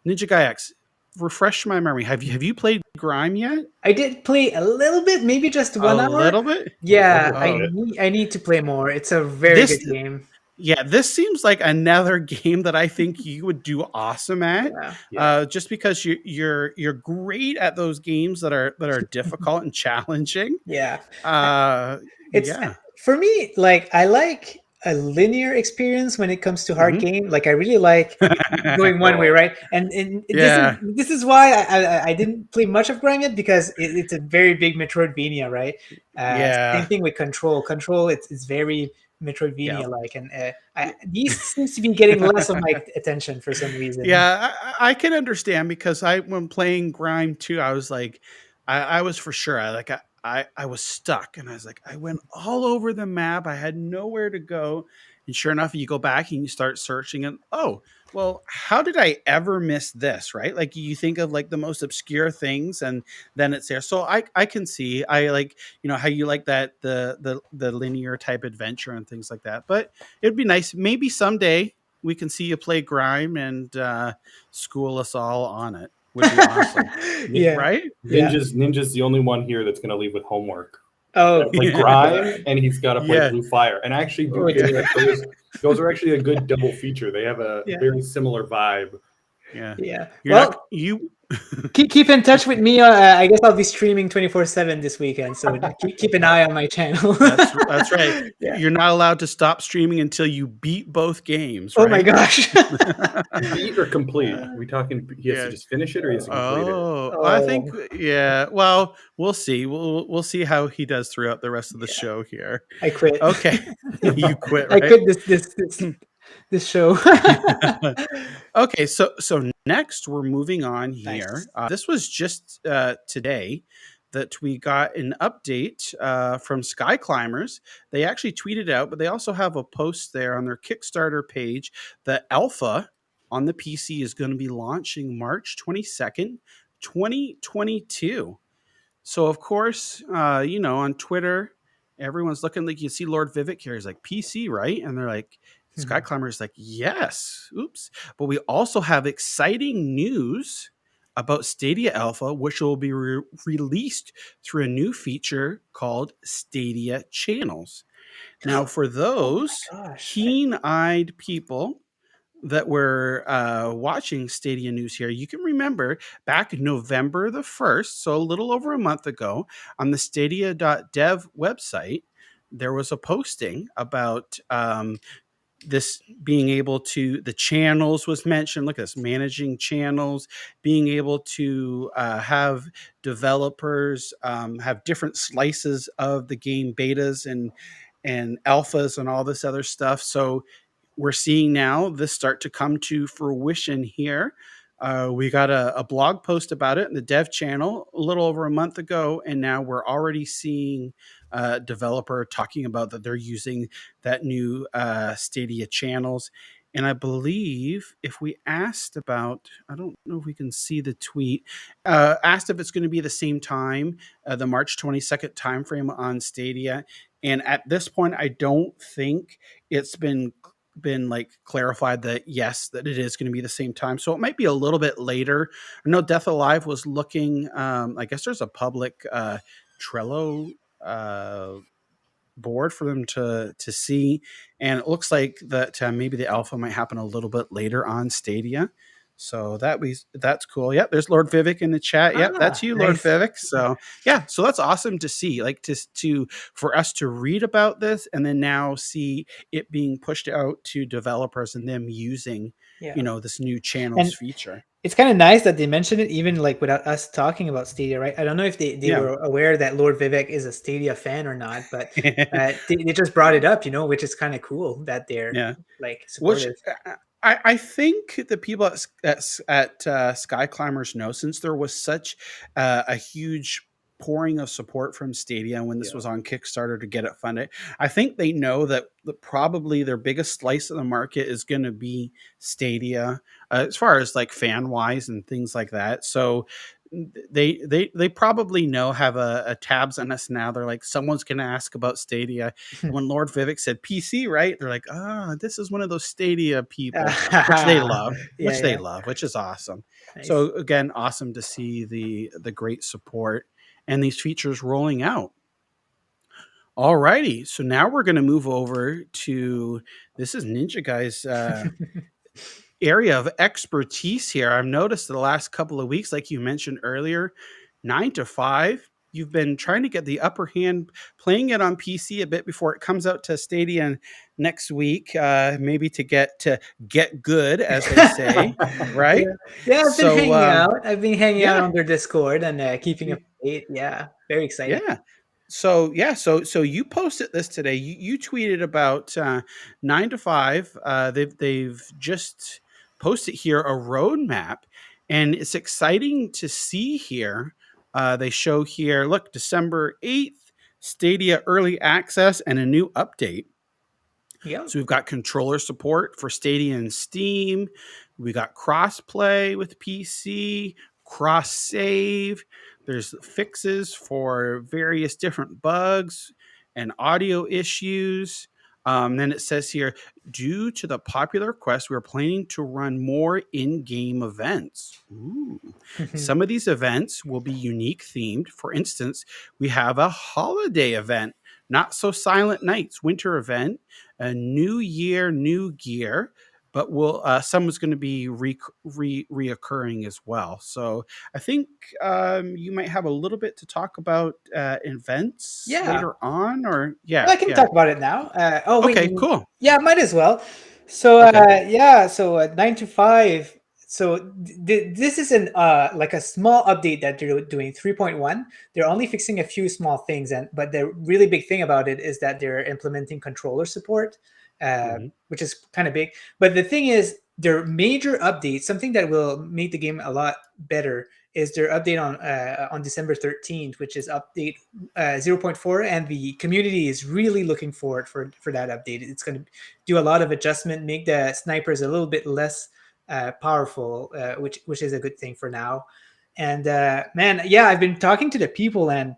NinjaGuy X, refresh my memory. Have you played Grime yet? I did play a little bit, maybe just 1 hour. A little bit? Yeah, I need to play more. It's a very good game. Yeah, this seems like another game that I think you would do awesome at. Yeah. Just because you're great at those games that are difficult and challenging. Yeah. It's for me, like I like a linear experience when it comes to hard game. Like I really like going one way, right? And this is why I didn't play much of Grime yet, because it's a very big Metroidvania, right? Same thing with Control. Control, it's very Metroidvania-like, and these seems to be getting less of my attention for some reason. Yeah, I can understand, because when playing Grime 2, I was like, I was for sure, I was stuck, and I was like, I went all over the map. I had nowhere to go. And sure enough, you go back and you start searching, and well, how did I ever miss this? Right? Like you think of like the most obscure things, and then it's there. So I can see, I like, how you like that the linear type adventure and things like that. But it'd be nice. Maybe someday we can see you play Grime and school us all on it. Would be awesome. Yeah. Right? Ninja's the only one here that's going to leave with homework. Oh, like Grime, and he's got to play Blue Fire. And I actually do. Those are actually a good double feature. They have a very similar vibe. Yeah. You keep in touch with me. I guess I'll be streaming 24/7 this weekend, so keep an eye on my channel. That's right. Yeah. You're not allowed to stop streaming until you beat both games. Right? Oh my gosh! Beat or complete? Are we talking? He has to just finish it, or he has to complete it? I think Well, we'll see. We'll see how he does throughout the rest of the show here. I quit. Okay, you quit. Right? I quit this show. Okay, so next we're moving on here. Nice. This was just today that we got an update from Skyclimbers. They actually tweeted out, but they also have a post there on their Kickstarter page that Alpha on the PC is going to be launching March 22nd, 2022. So of course, on Twitter, everyone's looking, like you see Lord Vivek here. He's like, PC, right? And they're like, Skyclimber is like, yes. Oops. But we also have exciting news about Stadia Alpha, which will be released through a new feature called Stadia Channels. Now, for those keen-eyed people that were watching Stadia news here, you can remember back November the 1st, so a little over a month ago, on the stadia.dev website, there was a posting about this being able to, the channels was mentioned. Look at this, managing channels, being able to have developers have different slices of the game, betas and alphas and all this other stuff. So we're seeing now this start to come to fruition here. We got a blog post about it in the dev channel a little over a month ago, and now we're already seeing a developer talking about that they're using that new Stadia channels. And I believe if we asked about, I don't know if we can see the tweet, asked if it's going to be the same time, the March 22nd timeframe on Stadia. And at this point, I don't think it's been like clarified that yes, that it is going to be the same time. So it might be a little bit later. I know Death Alive was looking, I guess there's a public Trello board for them to see. And it looks like that maybe the alpha might happen a little bit later on Stadia. So that's cool. Yep, there's Lord Vivek in the chat. Yep, that's you, Lord Nice. Vivek. So yeah, so that's awesome to see. Like to for us to read about this and then now see it being pushed out to developers and them using this new channels And feature. it's kind of nice that they mentioned it even like without us talking about Stadia, right? I don't know if they Yeah. were aware that Lord Vivek is a Stadia fan or not, but they just brought it up, which is kind of cool that they're Yeah. like Which supportive. I think the people at Skyclimbers know, since there was such a huge pouring of support from Stadia when this was on Kickstarter to get it funded, I think they know that probably their biggest slice of the market is going to be Stadia, as far as like fan wise and things like that. So they probably know, have a tabs on us now. They're like, someone's going to ask about Stadia. And when Lord Vivek said PC, right, they're like, this is one of those Stadia people, which they love, which is awesome. Nice. So again, awesome to see the great support and these features rolling out. All righty, so now we're going to move over to, this is NinjaGuy's area of expertise here. I've noticed the last couple of weeks, like you mentioned earlier, 9 to 5, you've been trying to get the upper hand, playing it on PC a bit before it comes out to Stadia next week, maybe to get good, as they say, right? Yeah, I've been hanging out. I've been hanging out yeah. on their Discord and keeping up to date. Yeah, very excited. Yeah. So you posted this today. You tweeted about 9 to 5. They've just posted here a roadmap, and it's exciting to see here. They show here, look, December 8th, Stadia early access and a new update. Yeah. So we've got controller support for Stadia and Steam. We got crossplay with PC, cross save. There's fixes for various different bugs and audio issues. Then it says here, due to the popular request, we're planning to run more in-game events. Ooh. Some of these events will be unique themed. For instance, we have a holiday event, Not So Silent Nights winter event, a New Year, New Gear, but some is going to be reoccurring as well. So I think you might have a little bit to talk about events later on, or Well, I can talk about it now. Okay, cool. Yeah, might as well. So so 9 to 5. So this is like a small update that they're doing, 3.1. They're only fixing a few small things, but the really big thing about it is that they're implementing controller support, which is kind of big. But the thing is, their major update, something that will make the game a lot better, is their update on December 13th, which is update 0.4, and the community is really looking forward for that update. It's going to do a lot of adjustment, make the snipers a little bit less powerful, which is a good thing for now. And man, yeah, I've been talking to the people, and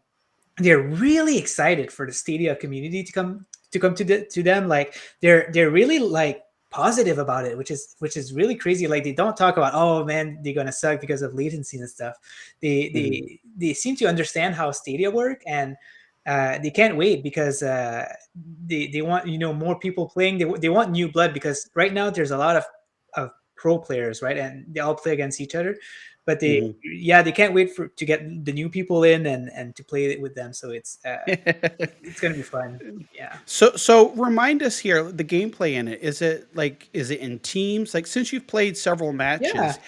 they're really excited for the Stadia community to come to them. Like they're really like positive about it, which is really crazy. Like they don't talk about, oh man, they're gonna suck because of latency and stuff. They seem to understand how Stadia work, and they can't wait because they want more people playing. They want new blood, because right now there's a lot of pro players, right, and they all play against each other. But they can't wait to get the new people in and to play it with them. So it's gonna be fun. Yeah. So remind us here, the gameplay in it. Is it in teams? Like, since you've played several matches,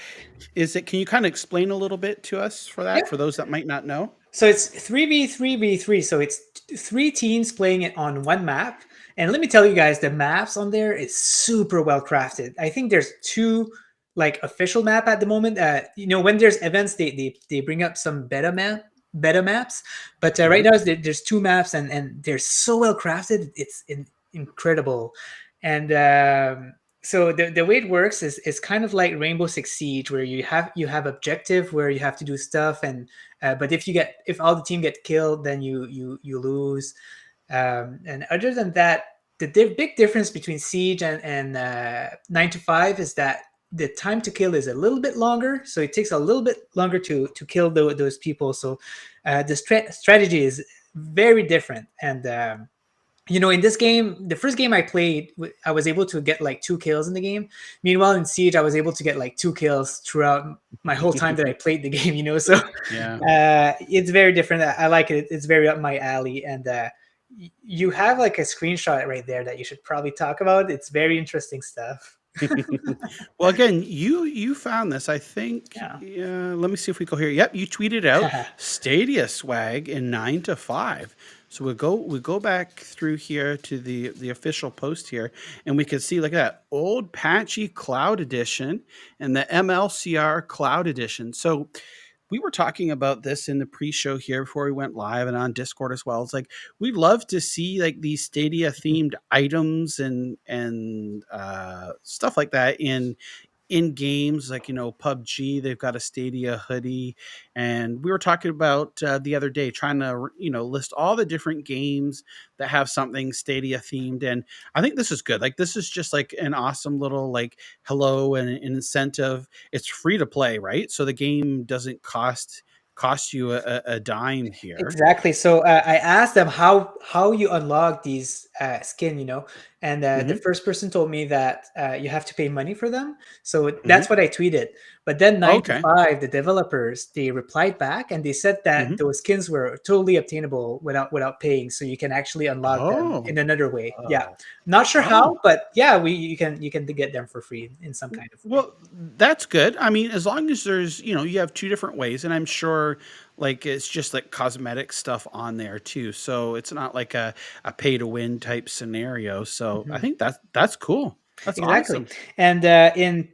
can you kind of explain a little bit to us for that, for those that might not know? So it's 3v3v3. So it's 3 teams playing it on one map. And let me tell you guys, the maps on there is super well crafted. I think there's 2 like official map at the moment. When there's events, they bring up some beta maps, but right now there's 2 maps, and they're so well crafted. It's incredible. And so the way it works is kind of like Rainbow Six Siege, where you have objective where you have to do stuff, and but if all the team get killed, then you lose. And other than that, the big difference between Siege and 9 to 5 is that the time to kill is a little bit longer, so it takes a little bit longer to kill those people. So the strategy is very different, and in this game, the first game I played, I was able to get like 2 kills in the game. Meanwhile, in Siege, I was able to get like 2 kills throughout my whole time that I played the game. So it's very different. I like it. It's very up my alley. And you have like a screenshot right there that you should probably talk about. It's very interesting stuff. Well, again, you found this, I think. Yeah. Let me see if we go here. Yep, you tweeted out Stadia swag in 9 to 5. So we go back through here to the official post here, and we can see, look at that, old patchy cloud edition and the MLCR cloud edition. So we were talking about this in the pre-show here before we went live and on Discord as well. It's like we'd love to see like these Stadia themed items and stuff like that in games, like PUBG. They've got a Stadia hoodie, and we were talking about the other day trying to list all the different games that have something Stadia themed. And I think this is good. Like, this is just like an awesome little like hello and an incentive. It's free to play, right? So the game doesn't cost you a dime here. Exactly. So I asked them how you unlock these skin, and the first person told me that you have to pay money for them. So that's what I tweeted. But then 9 to 5, the developers, they replied back and they said that those skins were totally obtainable without paying. So you can actually unlock them in another way. Yeah. Not sure how, but yeah, you can get them for free in some kind of way. Well, that's good. I mean, as long as there's, you have 2 different ways, and I'm sure like it's just like cosmetic stuff on there too. So it's not like a pay to win type scenario. So I think that's cool. That's exactly. awesome. And in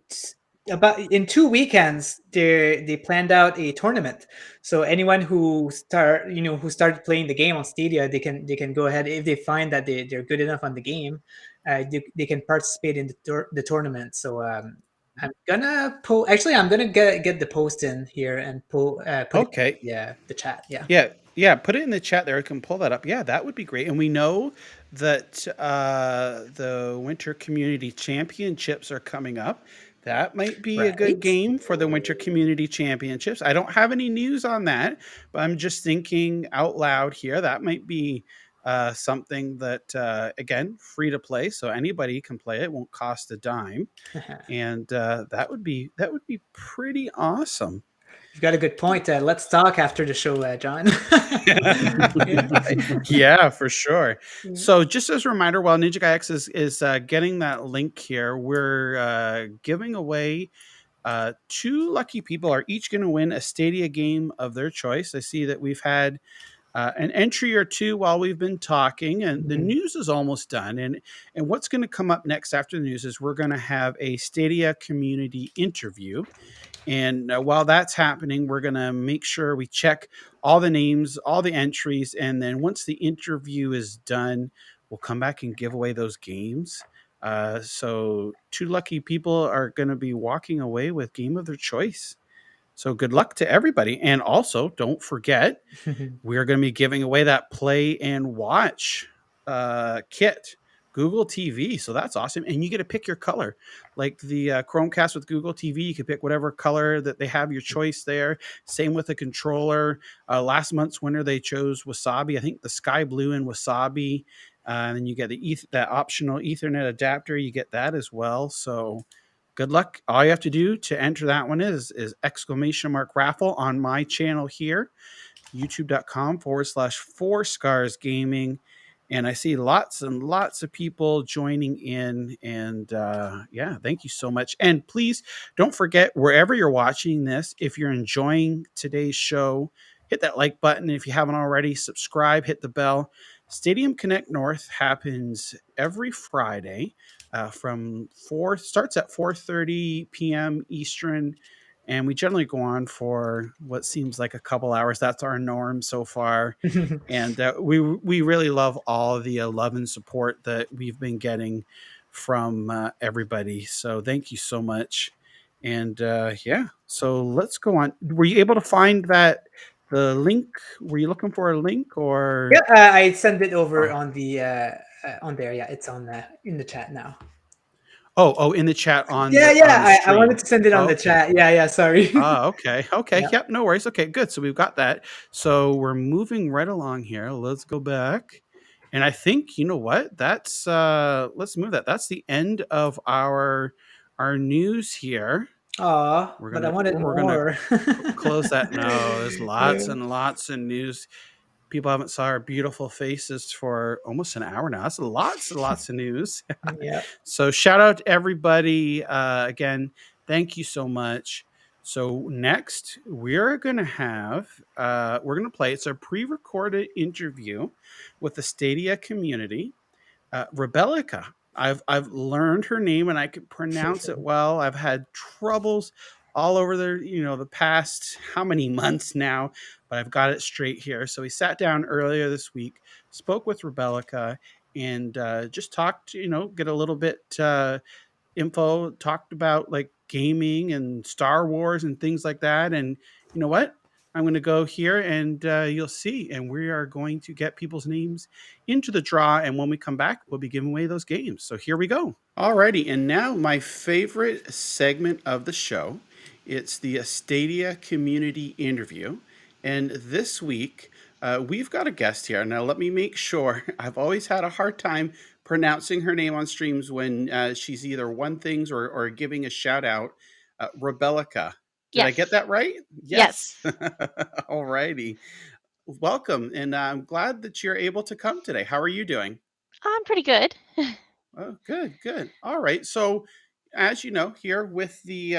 2 weekends, they planned out a tournament. So anyone who started playing the game on Stadia, they can go ahead if they find that they're good enough on the game. They can participate in the tournament. So I'm gonna I'm gonna get the post in here and put Okay. the chat. Yeah, put it in the chat there. I can pull that up. Yeah, that would be great. And we know that the Winter Community Championships are coming up. That might be a good game for the Winter Community Championships. I don't have any news on that, but I'm just thinking out loud here. That might be something that, again, free to play, so anybody can play it. Won't cost a dime, and that would be pretty awesome. You've got a good point. Let's talk after the show, John. Yeah, for sure. So just as a reminder, while NinjaGuy X is getting that link here, we're giving away 2 lucky people are each going to win a Stadia game of their choice. I see that we've had an entry or 2 while we've been talking, and the news is almost done. And what's going to come up next after the news is we're going to have a Stadia community interview. And while that's happening, we're going to make sure we check all the names, all the entries. And then once the interview is done, we'll come back and give away those games. So 2 lucky people are going to be walking away with game of their choice. So good luck to everybody. And also, don't forget, we're going to be giving away that play and watch kit. Google TV. So that's awesome. And you get to pick your color. Like the Chromecast with Google TV, you can pick whatever color that they have your choice there. Same with the controller. Last month's winner, they chose Wasabi. I think the sky blue and Wasabi. And then you get that optional Ethernet adapter. You get that as well. So good luck. All you have to do to enter that one is !raffle on my channel here, youtube.com/4scarsgaming. And I see lots and lots of people joining in. And yeah, thank you so much. And please don't forget, wherever you're watching this, if you're enjoying today's show, hit that like button. If you haven't already, subscribe, hit the bell. Stadium Connect North happens every Friday starts at 4:30 p.m. Eastern. And we generally go on for what seems like a couple hours. That's our norm so far. And we really love all the love and support that we've been getting from everybody. So thank you so much. And yeah, so let's go on. Were you able to find the link? Were you looking for a link or? Yeah, I sent it over on the on there. Yeah, it's on in the chat now. Oh, in the chat on I wanted to send it on the chat. Yeah, sorry. Okay. Yep, no worries. Okay, good. So we've got that. So we're moving right along here. Let's go back And I think, you know what? That's let's move that. That's the end of our news here. Aw, We're but I gonna wanted we're gonna more. close that. No, there's lots Yeah. and lots of news. People haven't saw our beautiful faces for almost an hour now. That's lots and lots of news. Yeah. So shout out to everybody. Again, thank you so much. So next we're gonna play. It's a pre-recorded interview with the Stadia community. Rebellica. I've learned her name and I can pronounce it well. I've had troubles all over the past how many months now, but I've got it straight here. So we sat down earlier this week, spoke with Rebellica, and just talked. Get a little bit info. Talked about like gaming and Star Wars and things like that. And you know what? I'm going to go here and you'll see. And we are going to get people's names into the draw. And when we come back, we'll be giving away those games. So here we go. Alrighty. And now my favorite segment of the show. It's the Stadia community interview. And this week, we've got a guest here. Now, let me make sure. I've always had a hard time pronouncing her name on streams when she's either won things or giving a shout out. Rebellica. Did I get Yes. that right? Yes. All righty. Welcome. And I'm glad that you're able to come today. How are you doing? I'm pretty good. Oh, good, good. All right. So, as you know, here with the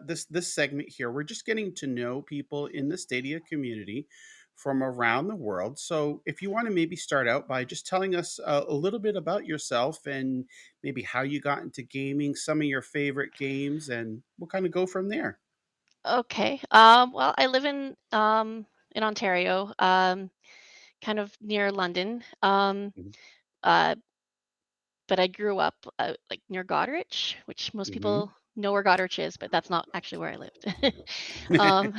this segment here, we're just getting to know people in the Stadia community from around the world. So, if you want to maybe start out by just telling us a little bit about yourself and maybe how you got into gaming, some of your favorite games, and we'll kind of go from there. Okay. Well, I live in Ontario, kind of near London. Mhm. Uh, but I grew up like near Goderich, which most Mhm. people know where Goderich is, but that's not actually where I lived. um,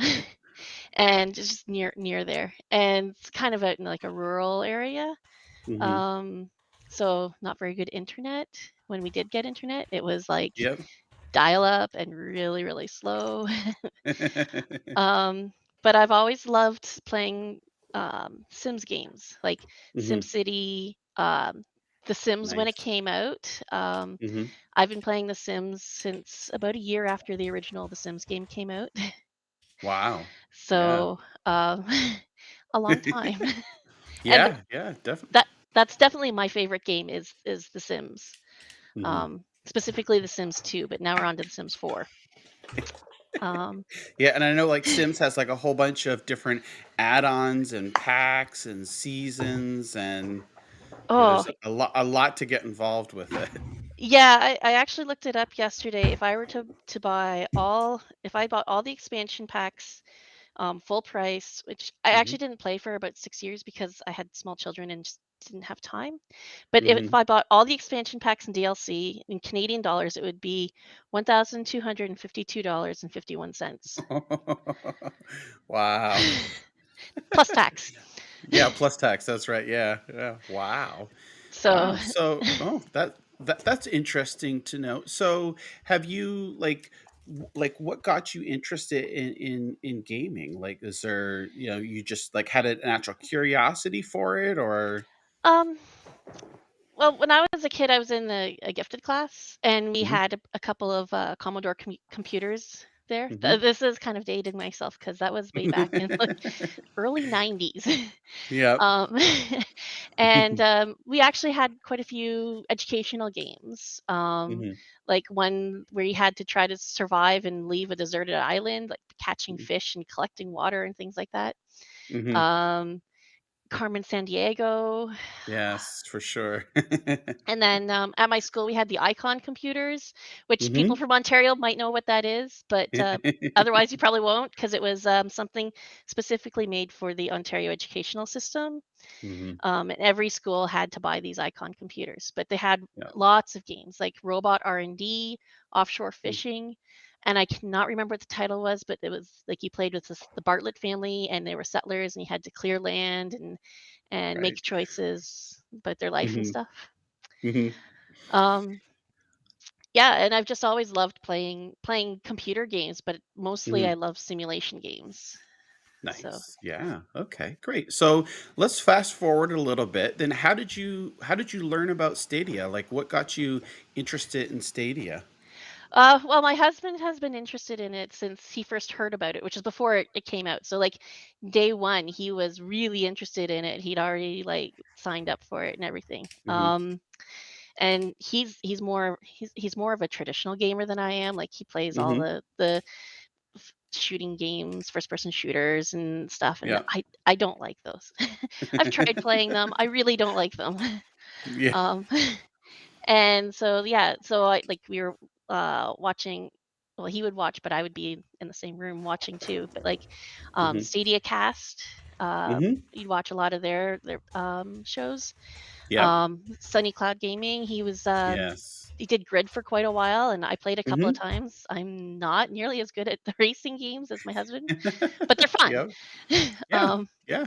and it's just near there, and it's kind of out in like a rural area. Mhm. Um, so not very good internet. When we did get internet, it was like Yep. dial up and really, really slow. Um, but I've always loved playing Sims games, like Mhm. SimCity, The Sims when it Nice. came out. Mhm. I've been playing The Sims since about a year after the original The Sims game came out. Wow. Yeah. So a long time. And Yeah, yeah, definitely. that's definitely my favorite game is The Sims. Mhm. Specifically The Sims 2, but now we're on to The Sims 4. Um, Yeah, and I know like Sims has like a whole bunch of different add-ons and packs and seasons and oh, there's a lot to get involved with it. yeah, I actually looked it up yesterday. If I were to buy if I bought all the expansion packs, full price, which I Mhm. actually didn't play for about 6 years because I had small children and just didn't have time. But if Mhm. I bought all the expansion packs and DLC in Canadian dollars, it would be $1,252.51 Wow. plus tax. Yeah, plus tax. That's right. Yeah. Yeah. Wow. So, Wow. So, that's interesting to know. So, have you like what got you interested in gaming? Like, is there you just like had a natural curiosity for it, or? um, well, when I was a kid, I was in a gifted class, and we Hmm. had a couple of Commodore computers there. Hmm. This is kind of dating myself because that was way back in like early 90s. Yep. um, and we actually had quite a few educational games, Hmm. like one where you had to try to survive and leave a deserted island, like catching fish and collecting water and things like that. Hmm. Um, Carmen San Diego. Yes, for sure. And then at my school, we had the Icon computers, which people Hmm. from Ontario might know what that is, but otherwise you probably won't because it was something specifically made for the Ontario educational system. Hmm. And every school had to buy these Icon computers, but they had Yeah. lots of games like Robot R&D, Offshore Fishing, and I cannot remember what the title was, but it was like you played with the Bartlett family, and they were settlers, and you had to clear land and Right. make choices about their life and Hmm. stuff. Hmm. Um, yeah, and I've just always loved playing computer games, but mostly Hmm. I love simulation games. So Nice. Yeah. Okay. Great. So let's fast forward a little bit. Then how did you learn about Stadia? Like what got you interested in Stadia? well, my husband has been interested in it since he first heard about it, which is before it came out. So like day one, he was really interested in it. He'd already like signed up for it and everything. Hmm. And he's more of a traditional gamer than I am. Like he plays all Hmm. the shooting games, first person shooters and stuff, and Yeah. I don't like those. I've tried playing them. I really don't like them. Yeah. Um, and so yeah, so I like we were watching. Well, he would watch, but I would be in the same room watching too. But like Hmm. Stadia Cast, Hmm. you'd watch a lot of their shows. Yep. Sunny Cloud Gaming, Yes. he did Grid for quite a while, and I played a couple of Hmm. times. I'm not nearly as good at the racing games as my husband, but they're fun. Yep. Yeah. um, Yeah.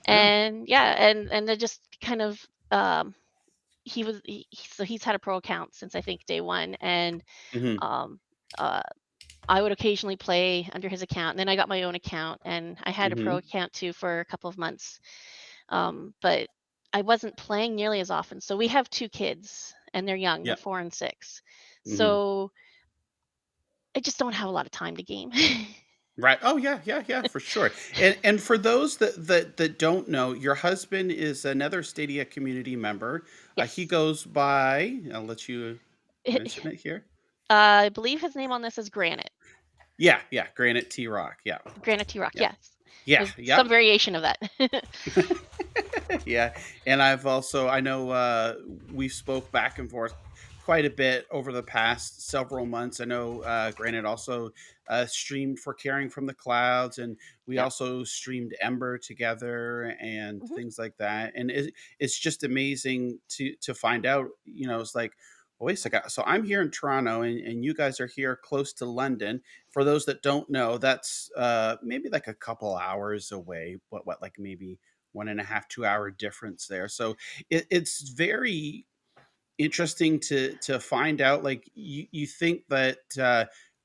Yeah. and yeah, and they're just kind of so he's had a pro account since I think day one, and Hmm. um, uh, I would occasionally play under his account. And then I got my own account, and I had a pro Hmm. account too for a couple of months. But I wasn't playing nearly as often. So we have two kids, and they're young. They're Yeah. 4 and 6. Hmm. So I just don't have a lot of time to game. Right. Oh yeah, yeah, yeah, for sure. And for those that don't know, your husband is another Stadia community member. He Yes. goes by. I'll let you mention it here. I believe his name on this is Granite. Yeah, yeah. Granite T Rock. Yeah, Granite T Rock. yeah, Yes. yeah, There's some yep. variation of that. Yeah, and I know we've spoke back and forth quite a bit over the past several months. I know Granite also streamed for Caring from the Clouds, and we Yep. also streamed Ember together and Hmm. things like that. And it's just amazing to find out. It's like, well, wait a second. So I'm here in Toronto, and you guys are here close to London. For those that don't know, that's maybe like a couple hours away. What like maybe 1.5, 2 hour difference there. So it's very interesting to find out. Like you think that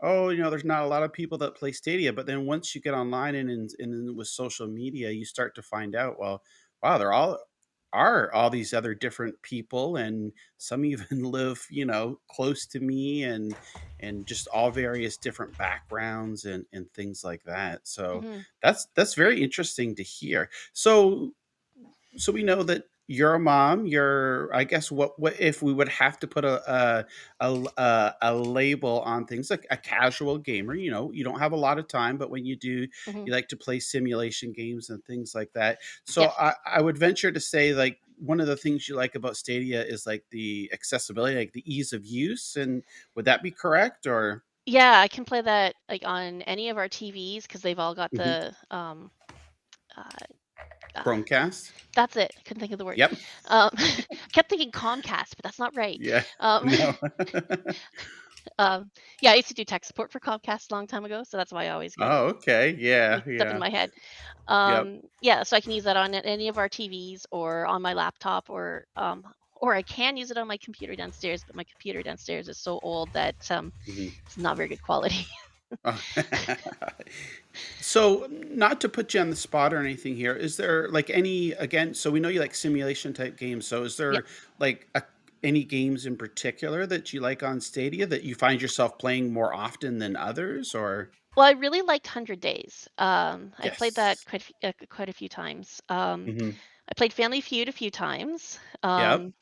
oh, there's not a lot of people that play Stadia, but then once you get online and with social media, you start to find out, well, wow, they're all are all these other different people, and some even live close to me, and just all various different backgrounds and things like that. So Hmm. that's very interesting to hear. So we know that you're a mom. I guess what if we would have to put a label on things, like a casual gamer. You don't have a lot of time, but when you do, Hmm. you like to play simulation games and things like that. So Yes. I would venture to say, like, one of the things you like about Stadia is like the accessibility, like the ease of use. And would that be correct? Or Yeah, I can play that like on any of our TVs because they've all got Mhm. the uh, uh, Chromecast? that's it. I couldn't think of the word. Yep. I kept thinking Comcast, but that's not right. Yeah. Um, No. yeah, I used to do tech support for Comcast a long time ago, so that's why I always get it Oh, okay. Yeah. mixed up in Yeah. my head. Yep. Yeah, so I can use that on any of our TVs or on my laptop, or I can use it on my computer downstairs, but my computer downstairs is so old that Mhm. it's not very good quality. Oh. So, not to put you on the spot or anything here, is there like any, again, so we know you like simulation type games. So, is Yeah. there like any games in particular that you like on Stadia that you find yourself playing more often than others? Or Well, I really liked 100 Days. I played that yes. quite a few times. Hmm. I played Family Feud a few times. Yep.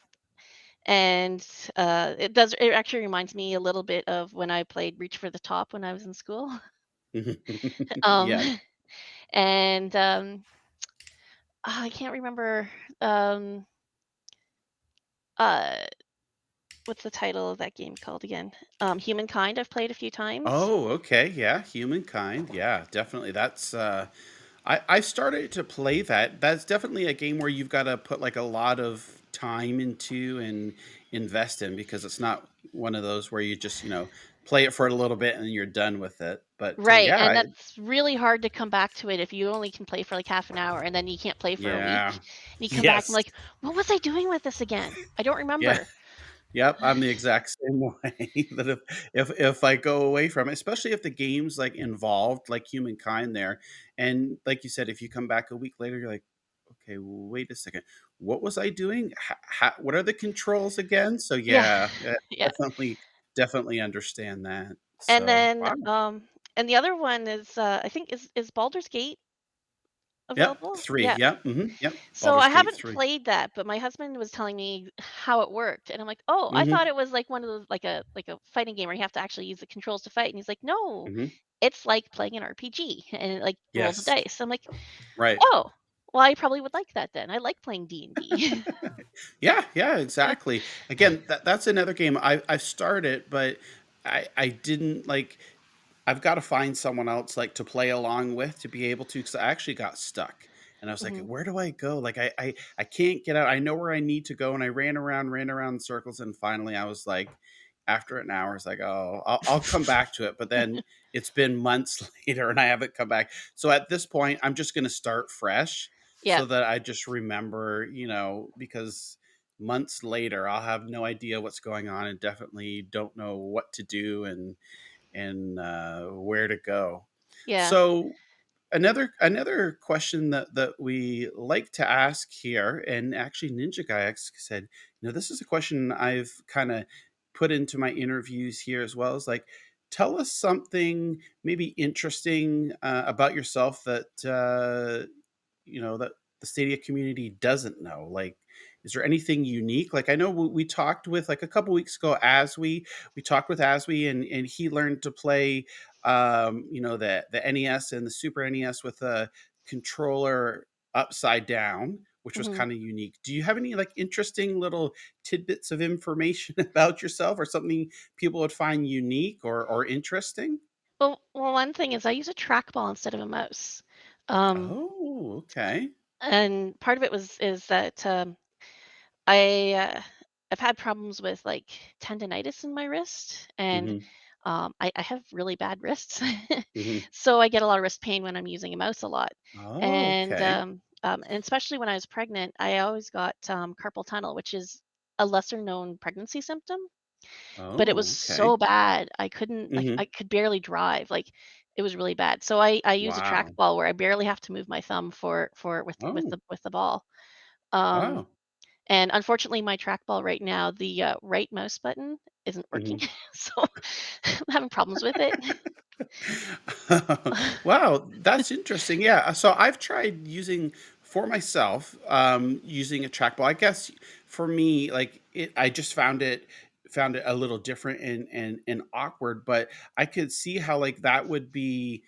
And it actually reminds me a little bit of when I played Reach for the Top when I was in school. Um, Yeah. and I can't remember um, uh, what's the title of that game called again? Humankind. I've played a few times. Oh, okay. Yeah. Humankind. Yeah, definitely. That's I started to play that. That's definitely a game where you've got to put like a lot of time into and invest in, because it's not one of those where you just, play it for a little bit and then you're done with it. But Right, yeah, and that's really hard to come back to it if you only can play for like half an hour and then you can't play for a week. yeah. And you come back and Yes. like, what was I doing with this again? I don't Yeah. remember. Yep, I'm the exact same way. That if I go away from it, especially if the game's like involved, like humankind there, and like you said, if you come back a week later, you're like, okay, wait a second, what was I doing? What are the controls again? So Yeah, yeah, yeah. definitely understand that. And So then wow, and the other one is I think is Baldur's Gate yep, available? three, Yeah. yep, yep, So Baldur's I Gate haven't 3. played that, but my husband was telling me how it worked, and I'm like, "Oh, I Hmm. thought it was like one of those like a fighting game where you have to actually use the controls to fight." And he's like, "No, Hmm. it's like playing an RPG and it like rolls the Yes, dice." I'm like, right. "Oh, well, I probably would like that then. I like playing D&D." Yeah, yeah, exactly. Again, that's another game I've started, but I didn't like. I've got to find someone else like to play along with to be able to, because I actually got stuck and I was like, Hmm. where do I go? Like I can't get out. I know where I need to go, and I ran around in circles, and finally I was like, after an hour, it's like, oh, I'll come back to it. But then it's been months later, and I haven't come back. So at this point, I'm just going to start fresh Yeah. so that I just remember, because months later I'll have no idea what's going on and definitely don't know what to do and where to go. Yeah. So another question that we like to ask here, and actually NinjaGuy X said, this is a question I've kind of put into my interviews here as well. Is like, tell us something maybe interesting about yourself that the Stadia community doesn't know. Like, is there anything unique? Like, I know we talked with, like, a couple weeks ago, we talked with Aswe, and he learned to play the NES and the Super NES with a controller upside down, which was Hmm. kind of unique. Do you have any like interesting little tidbits of information about yourself, or something people would find unique or interesting? Well, one thing is I use a trackball instead of a mouse. Um, Oh, okay. and part of it is that I I've had problems with like tendonitis in my wrist, and Hmm. I have really bad wrists, Hmm. so I get a lot of wrist pain when I'm using a mouse a lot, Oh, okay. and especially when I was pregnant, I always got carpal tunnel, which is a lesser known pregnancy symptom, but it was Oh, okay. so bad I couldn't I Mhm. could barely drive, like it was really bad. So I use a Wow. trackball where I barely have to move my thumb for Oh, with the ball. Um, wow. and unfortunately, my trackball right now, the right mouse button isn't working, Mhm. so I'm having problems with it. Wow, that's interesting. Yeah, so I've tried using for myself, using a trackball. I guess for me, like I just found it a little different and awkward, but I could see how like that would be,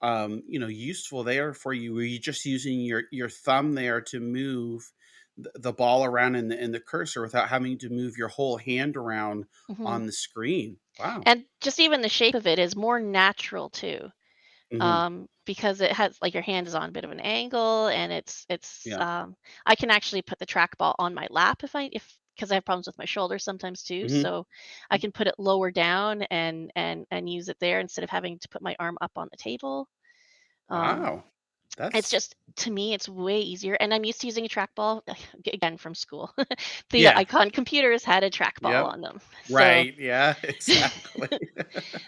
useful there for you, where you're just using your thumb there to move the ball around in the cursor without having to move your whole hand around Mhm. on the screen. Wow. And just even the shape of it is more natural too, Hmm. because it has like your hand is on a bit of an angle, and Yeah. I can actually put the trackball on my lap if because I have problems with my shoulders sometimes too, Hmm. so I can put it lower down and use it there instead of having to put my arm up on the table. Um, Wow. It's That's just to me, it's way easier, and I'm used to using a trackball, again, from school. The yeah. Icon computers had a trackball Yep. on them. So Right. Yeah, exactly.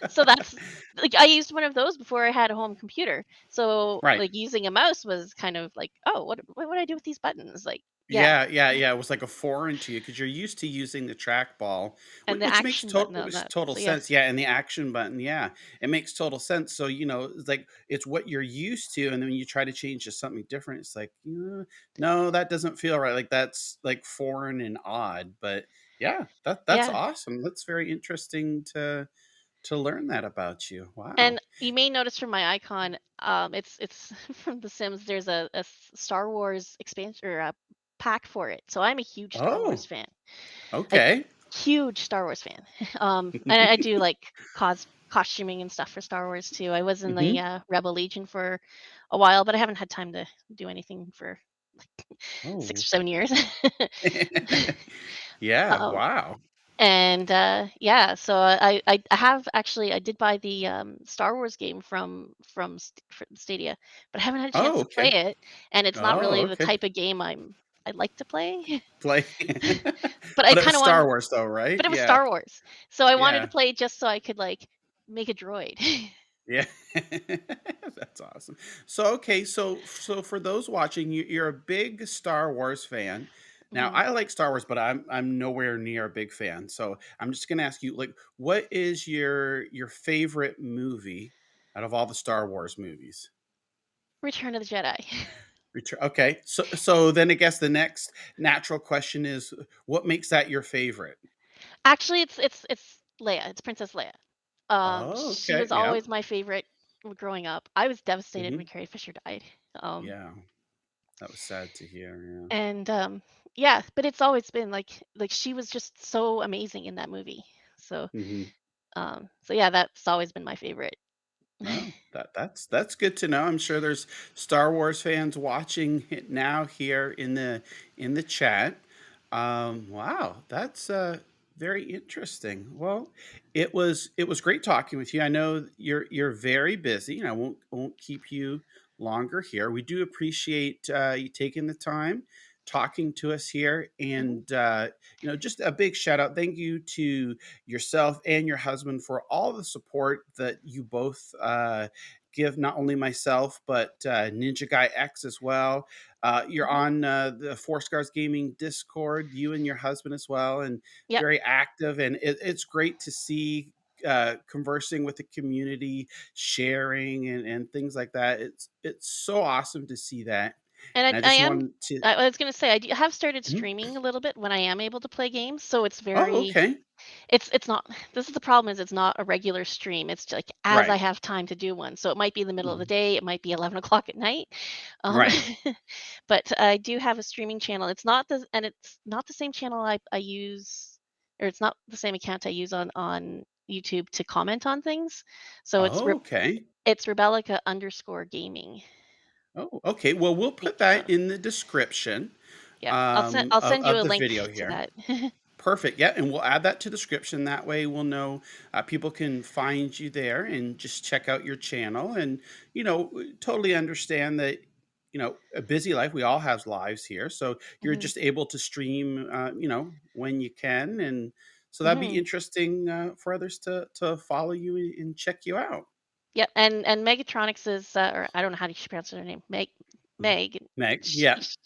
so that's like, I used one of those before I had a home computer. So, Right. like, using a mouse was kind of like, "Oh, what would I do with these buttons?" Like, yeah, Yeah, yeah, yeah. It was like a foreign to you because you're used to using the trackball, and the which makes action button on which that. total So, yeah. sense. Yeah, and the action button. Yeah, it makes total sense. So it's like it's what you're used to, and then when you try to change to something different, it's like, no, that doesn't feel right. Like that's like foreign and odd. But yeah, that's Yeah. awesome. That's very interesting to learn that about you. And Wow. you may notice from my icon, it's from The Sims. There's a Star Wars expansion or a pack for it. So I'm a huge Star Wars Oh, fan, like okay. huge Star Wars fan. And I do like costuming and stuff for Star Wars too. I was in the Hmm. Rebel Legion for a while, but I haven't had time to do anything for six Oh. or 7 years. Yeah, um, wow. and yeah, so I have actually I did buy the Star Wars game from Stadia, but I haven't had a chance Oh, to play okay. it, and it's not Oh, really the okay. type of game I'm I'd like to play. Play. But I But it kind was of Star wanted, Wars, though, right? but it was Yeah. Star Wars, so I wanted to Yeah. play just so I could like make a droid. Yeah. That's awesome. So okay, so for those watching, you're a big Star Wars fan. Now, Mhm. I like Star Wars, but I'm nowhere near a big fan. So I'm just gonna ask you, like, what is your favorite movie out of all the Star Wars movies? Return of the Jedi. Okay, so then I guess the next natural question is, what makes that your favorite? Actually, it's Leia. It's Princess Leia. Oh, She okay, was yeah, always my favorite growing up. I was devastated hmm, when Carrie Fisher died. Um, yeah, that was sad to hear. and yeah, but it's always been like she was just so amazing in that movie. So Yeah. so yeah, that's always been my favorite. Oh, that's good to know. I'm sure there's Star Wars fans watching it now here in the chat. Wow, that's very interesting. Well, it was great talking with you. I know you're very busy, and I won't keep you longer here. We do appreciate you taking the time talking to us here, Mhm. and just a big shout out. Thank you to yourself and your husband for all the support that you both give, not only myself but NinjaGuy X as well. You're Mhm. on the Four Scars Gaming Discord, you and your husband as well, and Yep. very active. And it's great to see conversing with the community, sharing and things like that. It's so awesome to see that. And I And I just am. wanted to. I was gonna say have started Mhm. streaming a little bit when I am able to play games. So it's Oh, very. okay. It's not. This is the problem. Is it's not a regular stream. It's like as I Right. have time to do one. So it might be in the middle of the Mhm. day. It might be 11 o'clock at night. Um, Right. but I do have a streaming channel. It's not the same channel I use, or it's not the same account I use on YouTube to comment on things. So Oh, okay. it's Rebellica_gaming. Oh, okay. Well, we'll The put that channel. in the description Yeah, I'll of, send you a the link video to here. that. Perfect. Yeah, and we'll add that to description. That way, we'll know people can find you there and just check out your channel. And totally understand that. A busy life. We all have lives here, so you're Hmm. just able to stream. When you can, and so that'd be Hmm. interesting for others to follow you and check you out. Yep, and Megatronics is, or I don't know how to pronounce her name, Mhm. Meg. Meg. Sh Yeah. sh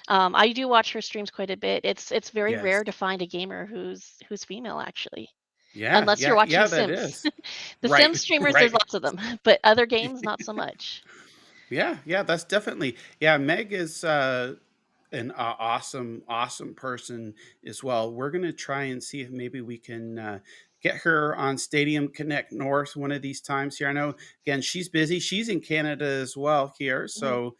I do watch her streams quite a bit. It's very Yes. rare to find a gamer who's female actually, Yeah. unless you're Yeah. watching Yeah. That Sims. is The right. Sims streamers, there's Right. lots of them, but other games, not so much. Yeah, yeah, that's definitely. Yeah, Meg is an awesome, awesome person as well. We're gonna try and see if maybe we can get her on Stadium Connect North one of these times here. I know again she's busy. She's in Canada as well here, Mhm, so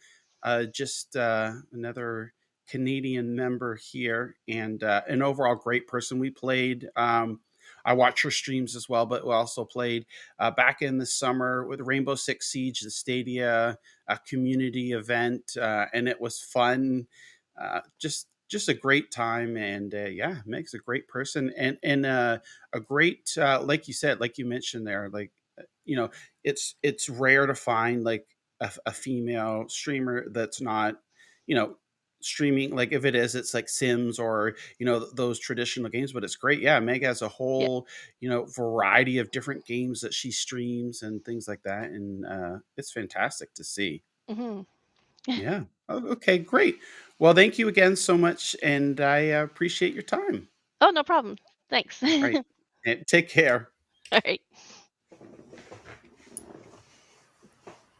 just another Canadian member here, and an overall great person. We played. I watch her streams as well, but we also played back in the summer with Rainbow Six Siege, the Stadia community event, and it was fun. Just a great time, and yeah, Meg's a great person, and a great like you said, like you mentioned there, like it's rare to find like a female streamer that's not you know streaming. Like if it is, it's like Sims or those traditional games. But it's great. Yeah, Meg has a yeah, whole variety of different games that she streams and things like that, and it's fantastic to see. mhm. Yeah. Oh, okay, great. Well, thank you again so much, and I appreciate your time. Oh, no problem. Thanks. All right. All And take care. right.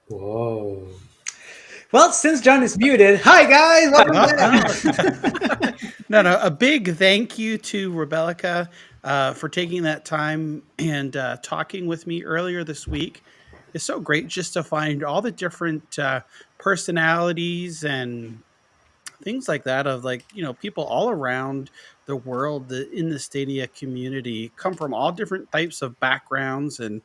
Whoa. Well, since John is muted, hi guys, welcome back. No, a big thank you to Rebecca for taking that time and talking with me earlier this week. It's so great just to find all the different personalities and things like that of like people all around the world that in the Stadia community come from all different types of backgrounds, and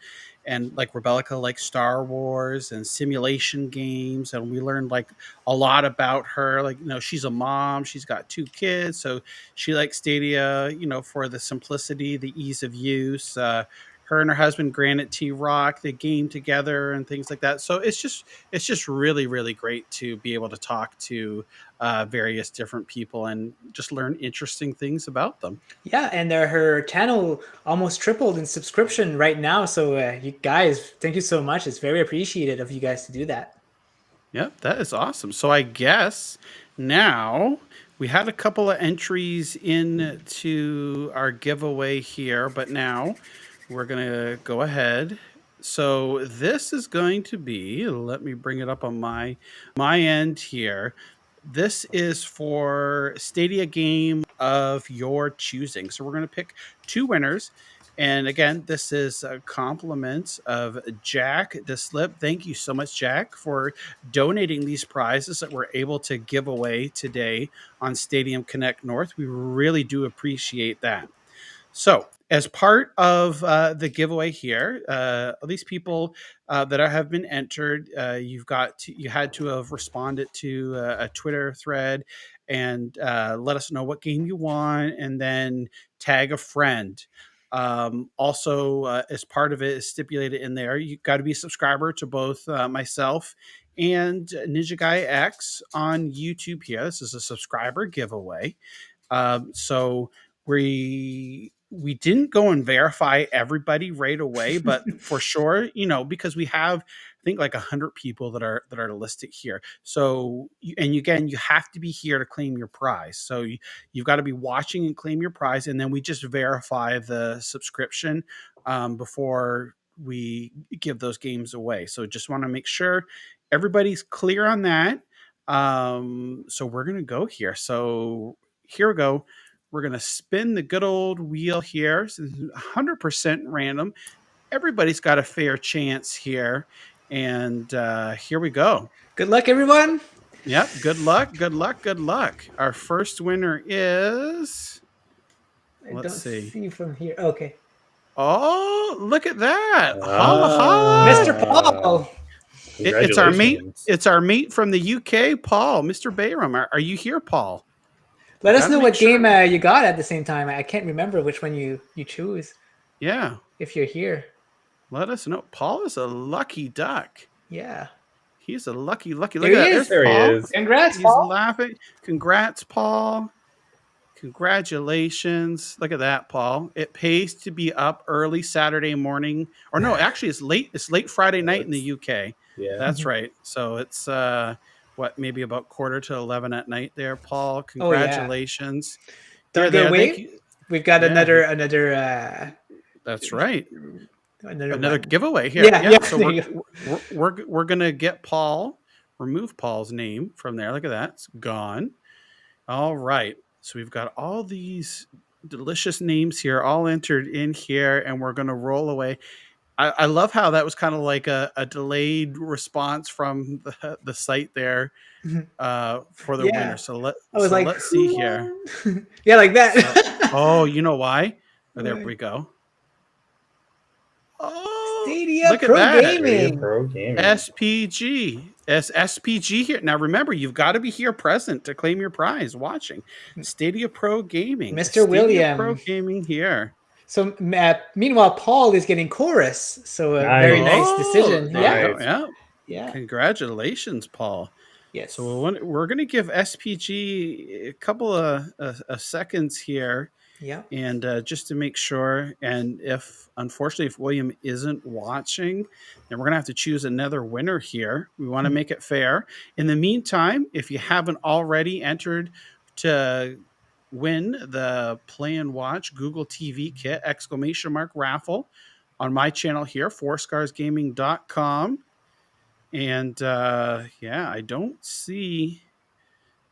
like Rebecca like Star Wars and simulation games, and we learned like a lot about her. Like she's a mom, she's got two kids, so she likes Stadia for the simplicity, the ease of use. her and her husband Granite T Rock, they game together and things like that. So it's just really, really great to be able to talk to various different people and just learn interesting things about them. Yeah, and her channel almost tripled in subscription right now. So you guys, thank you so much. It's very appreciated of you guys to do that. Yep, that is awesome. So I guess now we had a couple of entries into our giveaway here, but now we're going to go ahead. So this is going to be, let me bring it up on my end here. This is for Stadia game of your choosing. So we're going to pick 2 winners. And again, this is a compliment of Jack Deslip. Thank you so much, Jack, for donating these prizes that we're able to give away today on Stadium Connect North. We really do appreciate that. So as part of the giveaway here, these people that have been entered, you had to have responded to a Twitter thread and let us know what game you want, and then tag a friend. Also, as part of it is stipulated in there, you got to be a subscriber to both myself and NinjaGuy X on YouTube here. This is a subscriber giveaway. So we didn't go and verify everybody right away, but for sure, because we have, I think, like 100 people that are listed here. So, and again, you have to be here to claim your prize. So you've got to be watching and claim your prize, and then we just verify the subscription before we give those games away. So just want to make sure everybody's clear on that. So we're gonna go here. So here we go. We're going to spin the good old wheel here. This is 100% random. Everybody's got a fair chance here. And here we go. Good luck, everyone. Yep. Good luck. Good luck. Good luck. Our first winner is... Let's see from here. Okay. Oh, look at that. Holla, holla. Mr. Paul. It's our mate. It's our mate from the UK, Paul. Mr. Bayram. Are you here, Paul? Let us know what game you got at the same time. I can't remember which one you choose. Yeah. If you're here. Let us know. Paul is a lucky duck. Yeah. He's a lucky. Look There at he that. is. There's Paul. He is. Congrats, He's Paul. laughing. Congrats, Paul. Congratulations. Look at that, Paul. It pays to be up early Saturday morning. Or no, actually it's late. It's late Friday night in the UK. Yeah. That's right. So it's maybe about 10:45 at night there, Paul. Oh, yeah. Congratulations. Don't go away. We've got another That's right. Another one. giveaway here. Yeah. So we're gonna get Paul, remove Paul's name from there. Look at that. It's gone. All right. So we've got all these delicious names here, all entered in here, and we're gonna roll away. I love how that was kind of like a delayed response from the site there for the winner. So let's see here. Yeah, like that. Oh, you know why? Oh, there we go. Oh, Stadia look at Pro that. Gaming. Pro Gaming. SPG. SPG here. Now remember, you've got to be here present to claim your prize watching. Stadia Pro Gaming. Mr. Stadia William. Pro Gaming here. So meanwhile, Paul is getting chorus. So a very nice decision. Nice. Yeah. Congratulations, Paul. Yes. So we're going to give SPG a couple of seconds here. Yeah. And just to make sure, and unfortunately, if William isn't watching, then we're going to have to choose another winner here. We want to make it fair. In the meantime, if you haven't already entered to win the Play and Watch Google TV Kit ! Raffle on my channel here, fourscarsgaming.com. And I don't see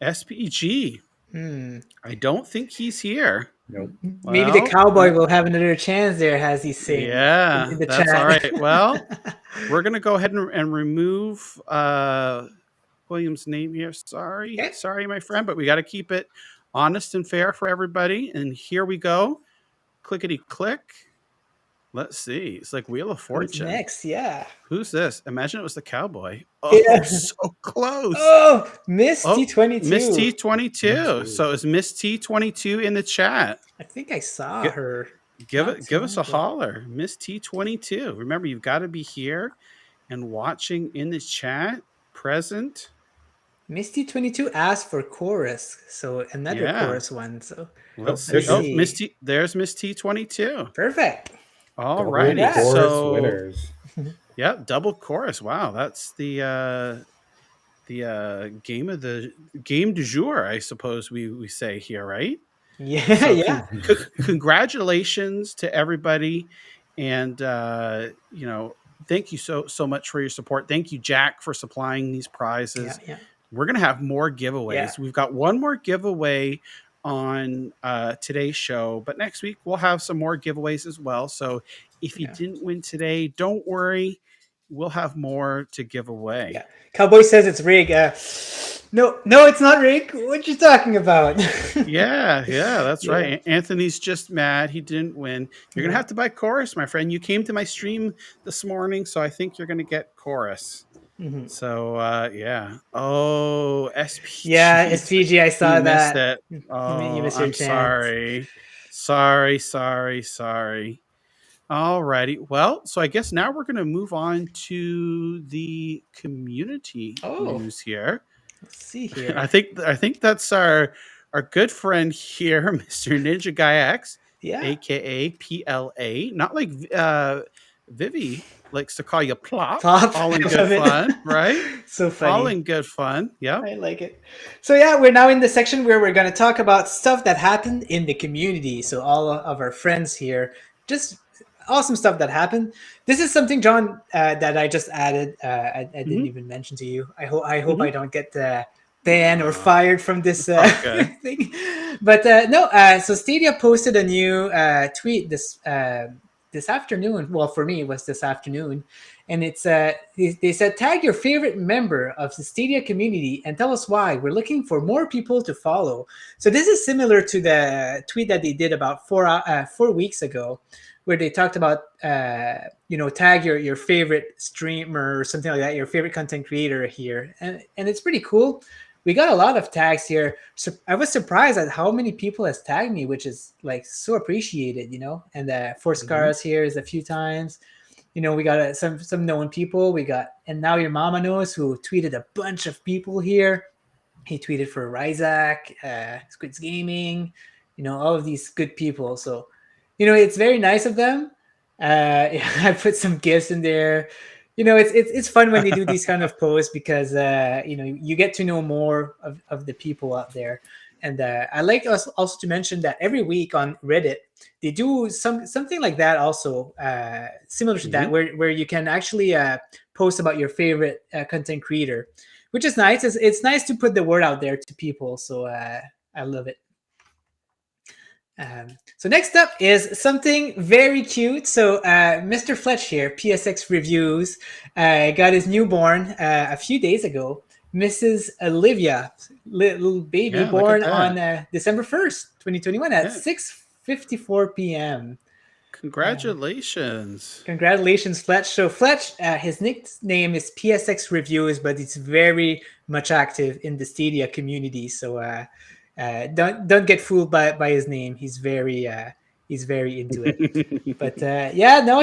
SPG. I don't think he's here. Nope. Maybe the cowboy will have another chance there, as he's saying. Yeah, in the that's chat. all right. Well, we're going to go ahead and remove William's name here. Sorry, my friend, but we got to keep it honest and fair for everybody. And here we go. Clickety click. Let's see. It's like Wheel of Fortune. Who's next? Yeah. Who's this? Imagine it was the cowboy. Oh, so close. Oh, Miss T22. Miss T22. So is Miss T22 in the chat? I think I saw her. give Not it, too give us long a ago. holler, Miss T22. Remember, you've got to be here and watching in the chat, present. Misty 22 asked for chorus, so another Yeah. chorus one. So Let's there see. you Oh, go. Miss T. There's Miss T22. perfect. All Double righty. Congrats. chorus So, winners. yeah, double chorus. Wow, that's the game of the game du jour, I suppose we say here, right? Yeah, So, yeah. congratulations to everybody, and thank you so much for your support. Thank you, Jack, for supplying these prizes. Yeah. We're gonna have more giveaways. Yeah. We've got one more giveaway on today's show, but next week we'll have some more giveaways as well. So if you Yeah. didn't win today, don't worry, we'll have more to give away. Yeah. Cowboy says it's rig. No, it's not rig. What you talking about? Yeah, that's Yeah. right. Anthony's just mad he didn't win. You're gonna have to buy chorus, my friend. You came to my stream this morning, so I think you're gonna get chorus. Mhm. So yeah. Oh, SPG. Yeah, SPG. I saw You missed that. it. You Oh, missed your I'm chance. sorry. Alrighty. Well, so I guess now we're gonna move on to the community Oh. news here. Let's see here. I think that's our good friend here, Mr. NinjaGuy X, Yeah. aka PLA. Not like Vivi likes to call you Plop. Plop. All in I good love it. fun, right? So funny. All in good fun. Yeah. I like it. So yeah, we're now in the section where we're going to talk about stuff that happened in the community. So all of our friends here, just awesome stuff that happened. This is something, John, that I just added. I didn't even mention to you. I hope I don't get banned or fired from this Okay. thing. But no. So Stadia posted a new tweet this afternoon. Well, for me, it was this afternoon. And it's they said, tag your favorite member of the Stadia community and tell us why. We're looking for more people to follow. So this is similar to the tweet that they did about 4 weeks ago, where they talked about tag your favorite streamer or something like that, your favorite content creator here, and it's pretty cool. We got a lot of tags here. So I was surprised at how many people has tagged me, which is like so appreciated, And Four Scars here is a few times. We got some known people. We got, and now your mama knows, who tweeted a bunch of people here. He tweeted for Ryzak, Squids Gaming, all of these good people. So, it's very nice of them. I put some gifts in there. It's fun when they do these kind of posts because you get to know more of the people out there. And I like us also to mention that every week on Reddit they do something like that also, similar to that, where you can actually post about your favorite content creator, which is nice. It's nice to put the word out there to people. So I love it. So next up is something very cute. So Mr. Fletch here, PSX Reviews, got his newborn a few days ago. Mrs. Olivia, little baby born on December 1st, 2021 at 6:54 p.m. Congratulations. Congratulations, Fletch. So Fletch, his nickname is PSX Reviews, but it's very much active in the Stadia community. So don't get fooled by his name. He's very into it. But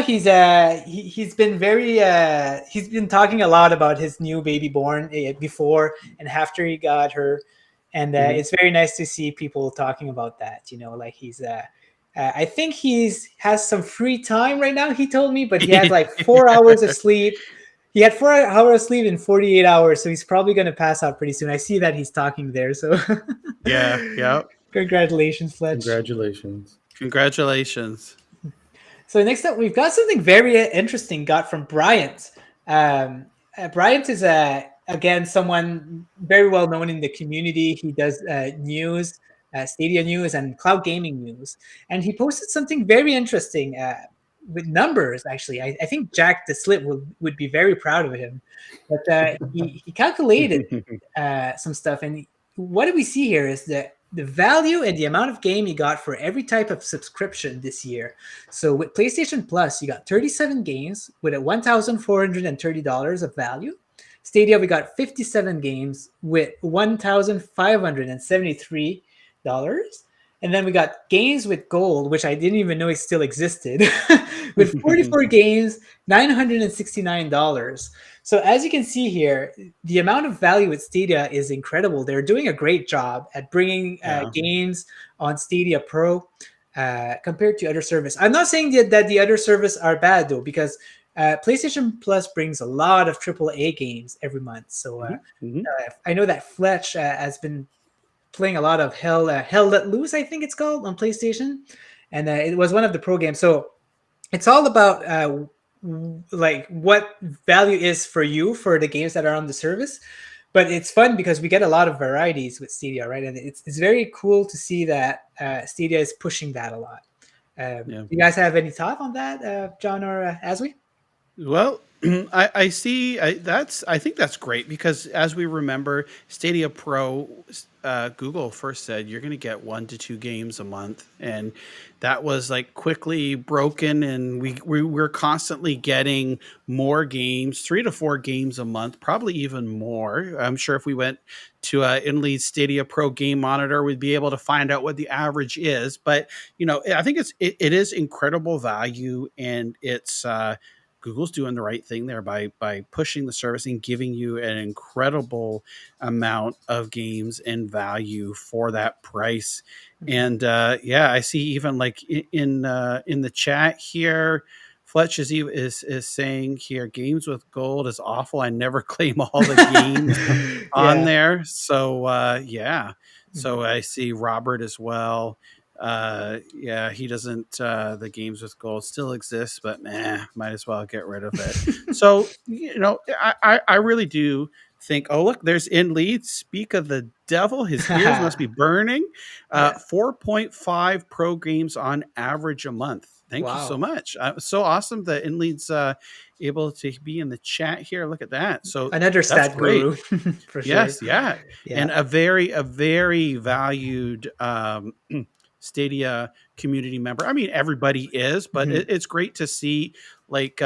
he's been he's been talking a lot about his new baby born before and after he got her, and it's very nice to see people talking about that. Like he's I think has some free time right now, he told me, but he has like 4 hours of sleep. He had 4 hours of sleep in 48 hours, so he's probably going to pass out pretty soon. I see that he's talking there, so yeah. Congratulations, Fletch. Congratulations. So next up, we've got something very interesting got from Bryant. Bryant is again someone very well known in the community. He does news, Stadia news, and cloud gaming news, and he posted something very interesting with numbers. Actually, I think Jack the Slit would be very proud of him. But he calculated some stuff, and what do we see here is that the value and the amount of game you got for every type of subscription this year. So with PlayStation Plus, you got 37 games with a $1,430 of value. Stadia, we got 57 games with $1,573. And then we got games with gold, which I didn't even know it still existed, with 44 games, $969. So as you can see here, the amount of value with Stadia is incredible. They're doing a great job at bringing games on Stadia Pro compared to other service. I'm not saying that the other service are bad though, because PlayStation Plus brings a lot of AAA games every month. So I know that Fletch has been playing a lot of Hell Let Loose, I think it's called, on PlayStation, and it was one of the pro games. So it's all about like what value is for you for the games that are on the service. But it's fun because we get a lot of varieties with Stadia, right? And it's very cool to see that Stadia is pushing that a lot. You guys have any thought on that, John or Aswi? Well, I see. I think that's great because as we remember, Stadia Pro, Google first said you're going to get 1 to 2 games a month, and that was like quickly broken. And we're constantly getting more games, 3 to 4 games a month, probably even more. I'm sure if we went to InLead's Stadia Pro Game Monitor, we'd be able to find out what the average is. But I think it is incredible value, and it's. Google's doing the right thing there by pushing the service and giving you an incredible amount of games and value for that price. And I see even like in the chat here, Fletch is saying here, games with gold is awful. I never claim all the games on there. So so I see Robert as well. He doesn't, the games with gold still exist, but might as well get rid of it. So, I really do think, oh, look, there's InLead. Speak of the devil, his ears must be burning. 4.5 pro games on average a month. Thank you so much. So awesome that InLead's able to be in the chat here. Look at that. So another stat guru. For sure. Yes, and a very valued Stadia community member. I mean, everybody is, but it's great to see like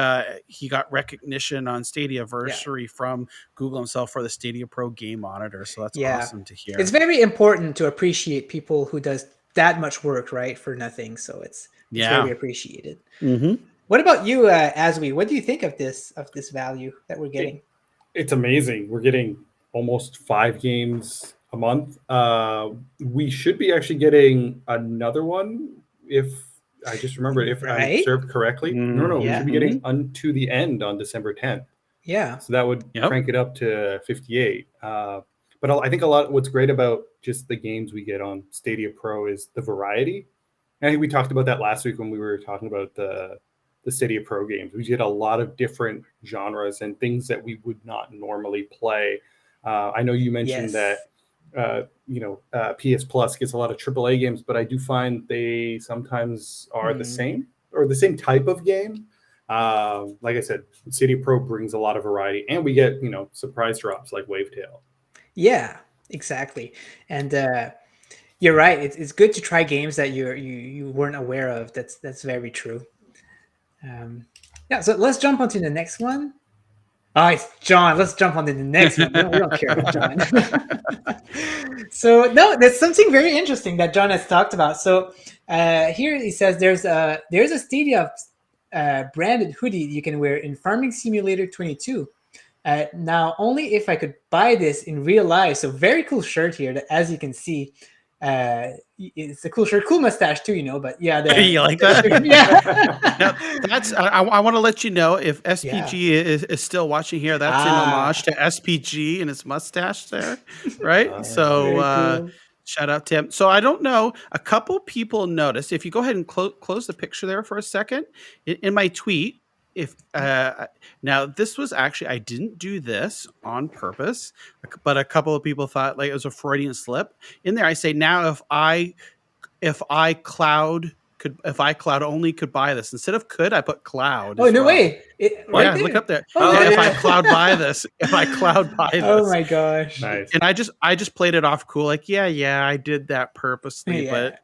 he got recognition on Stadiaversary from Google himself for the Stadia Pro Game Monitor. So that's awesome to hear. It's very important to appreciate people who does that much work, right, for nothing. So it's very appreciated. What about you, Aswi? What do you think of this value that we're getting? It's amazing. We're getting almost 5 games a month. We should be actually getting another one if I just remembered, if I observed correctly. No, we should be getting Unto the End on December 10th. Yeah. So that would crank it up to 58. But I think what's great about just the games we get on Stadia Pro is the variety. I think we talked about that last week when we were talking about the Stadia Pro games. We get a lot of different genres and things that we would not normally play. I know you mentioned that PS Plus gets a lot of AAA games, but I do find they sometimes are the same or the same type of game. Like I said, Stadia Pro brings a lot of variety, and we get surprise drops like Wavetail. Yeah, exactly. And you're right. It's good to try games that you weren't aware of. That's very true. So let's jump onto the next one. All right, John, let's jump on to the next one. We don't care about John. So, no, there's something very interesting that John has talked about. So here he says there's a Stadia branded hoodie you can wear in Farming Simulator 22. Now, only if I could buy this in real life. So very cool shirt here that, as you can see, it's a cool shirt, cool mustache too, but you like that? Now, that's I want to let you know if SPG is still watching here, that's in homage to SPG and his mustache there, right? So shout out to him. So I don't know, a couple people noticed, if you go ahead and close the picture there for a second, in my tweet, if now this was actually, I didn't do this on purpose, but a couple of people thought like it was a Freudian slip. In there I say, now if iCloud only could buy this, instead of could, I put cloud. Oh, no way. Look up there. If iCloud buy this, oh my gosh. Nice. And I just played it off cool, like I did that purposely, but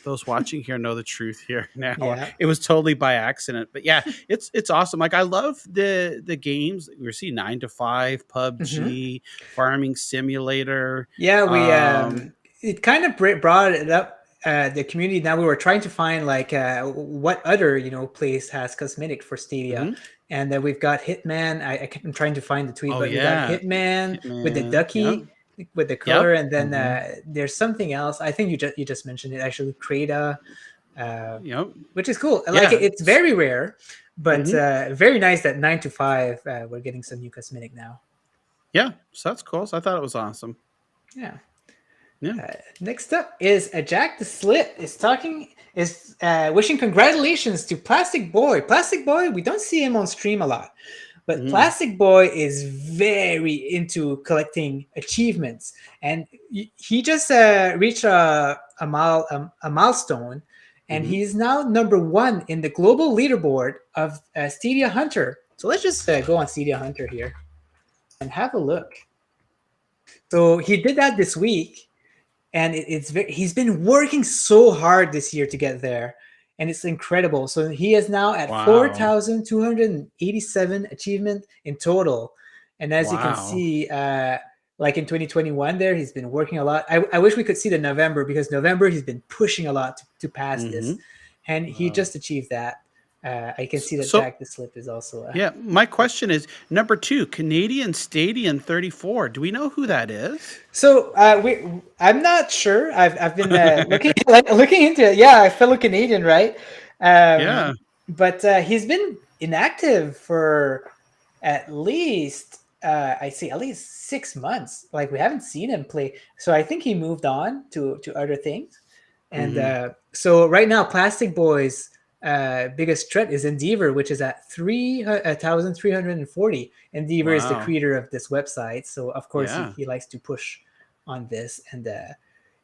those watching here know the truth here now. It was totally by accident, but it's awesome. Like, I love the games we see, 9 to 5, PUBG, Farming Simulator. It kind of brought it up the community now, we were trying to find like what other place has cosmetic for Stadia, and then we've got Hitman. I'm trying to find the tweet, but we got Hitman with the ducky with the color, and then there's something else. I think you just mentioned it actually, Creta, which is cool. Like it's very rare, but very nice that 9 to 5 we're getting some new cosmetic now. Yeah, so that's cool. So I thought it was awesome. Yeah. Next up is Jack the Slip is wishing congratulations to Plastic Boy. Plastic Boy, we don't see him on stream a lot, but Plastic Boy is very into collecting achievements, and he just reached a milestone, and he's now number 1 in the global leaderboard of Stadia Hunter. So let's just go on Stadia Hunter here and have a look. So he did that this week. And he's been working so hard this year to get there, and it's incredible. So he is now at 4,287 achievement in total. And as you can see, like in 2021 there, he's been working a lot. I wish we could see the November, because November he's been pushing a lot to pass this. And he just achieved that. I can see that Jack the Slip is also. My question is number 2, Canadian Stadium 34. Do we know who that is? So I'm not sure. I've been looking into it. Yeah, a fellow Canadian, right? But he's been inactive for at least I see at least 6 months. Like we haven't seen him play. So I think he moved on to other things. And so right now, Plastic Boy's biggest threat is Endeavor, which is at 1,340. Endeavor is the creator of this website, so of course he likes to push on this. And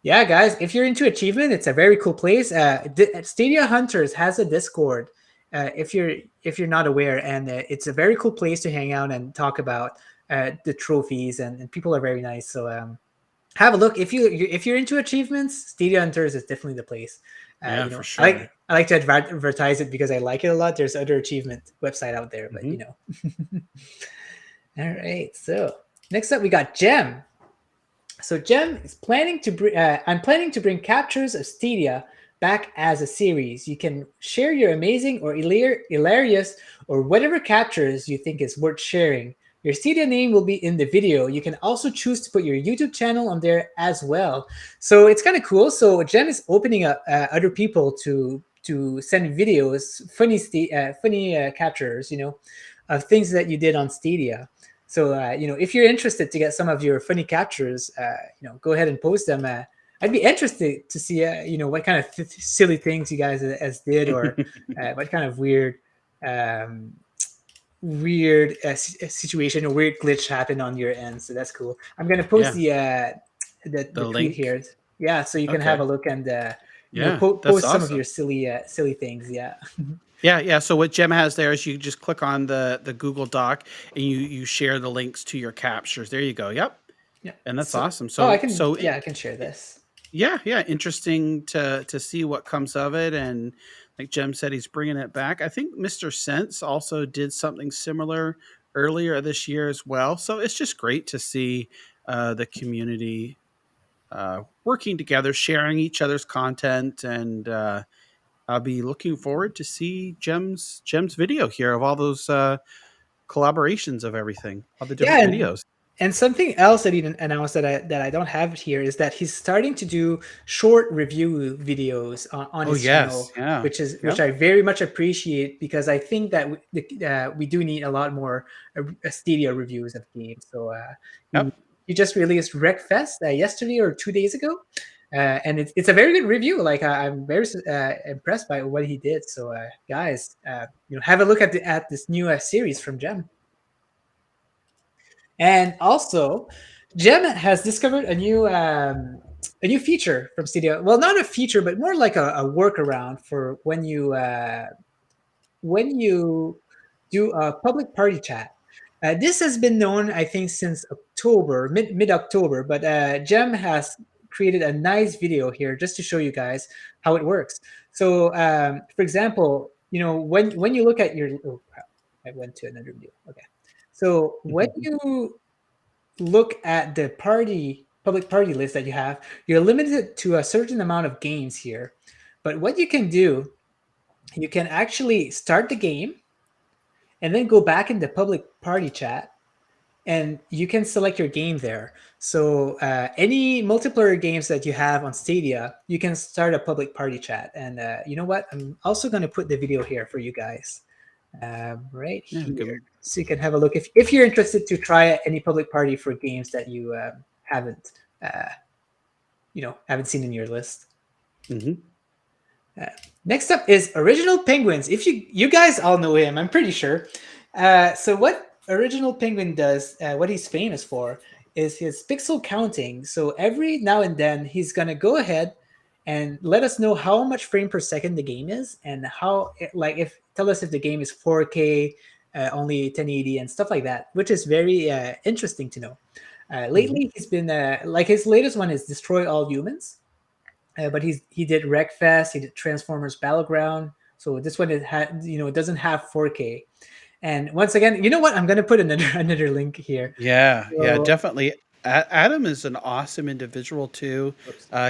guys, if you're into achievement, it's a very cool place. Stadia Hunters has a Discord, if you're not aware, and it's a very cool place to hang out and talk about the trophies, and people are very nice. So have a look if you're into achievements. Stadia Hunters is definitely the place. For sure. I like to advertise it because I like it a lot. There's other achievement website out there, but All right. So next up, we got Gem. So Gem is planning to bring. I'm planning to bring captures of Stadia back as a series. You can share your amazing or hilarious or whatever captures you think is worth sharing. Your Stadia name will be in the video. You can also choose to put your YouTube channel on there as well. So it's kind of cool. So Gem is opening up other people to send videos, funny captures, of things that you did on Stadia. So if you're interested to get some of your funny captures, go ahead and post them. I'd be interested to see what kind of silly things you guys as did, or what kind of weird situation or weird glitch happened on your end. So that's cool. I'm gonna post the link here. Yeah, so you can have a look and post awesome. Some of your silly things. Yeah. So what Gem has there is you just click on the Google Doc and you share the links to your captures. There you go. Yep. Yeah. And that's awesome. So I can share this. Yeah. Interesting to see what comes of it. And like Jem said, he's bringing it back. I think Mr. Sense also did something similar earlier this year as well. So it's just great to see the community working together, sharing each other's content, and I'll be looking forward to see Jem's video here of all those collaborations of everything, all the different videos. And something else that he announced that I don't have here is that he's starting to do short review videos on his channel, which I very much appreciate, because I think that we do need a lot more Stadia reviews of games. So he just released Wreckfest yesterday or 2 days ago, and it's a very good review. Like I'm very impressed by what he did. So guys, have a look at this new series from Gem. And also, Gem has discovered a new feature from Stadia. Well, not a feature, but more like a workaround for when you do a public party chat. This has been known, I think, since October, mid-October. But Gem has created a nice video here just to show you guys how it works. So, for example, when you look at your I went to another video. Okay. So when you look at the public public party list that you have, you're limited to a certain amount of games here. But what you can do, you can actually start the game and then go back in the public party chat, and you can select your game there. So any multiplayer games that you have on Stadia, you can start a public party chat. And you know what? I'm also going to put the video here for you guys right here, so you can have a look if you're interested to try any public party for games that you haven't seen in your list. Next up is Original Penguins. If you guys all know him, I'm pretty sure. So what Original Penguin does, what he's famous for, is his pixel counting. So every now and then, he's gonna go ahead and let us know how much frame per second the game is, and tell us if the game is 4K, only 1080, and stuff like that, which is very interesting to know. Lately, he's been his latest one is Destroy All Humans. But he did Wreckfest, he did Transformers Battleground. So this one it doesn't have 4K. And once again, you know what? I'm going to put another link here. Yeah, yeah, definitely. Adam is an awesome individual too.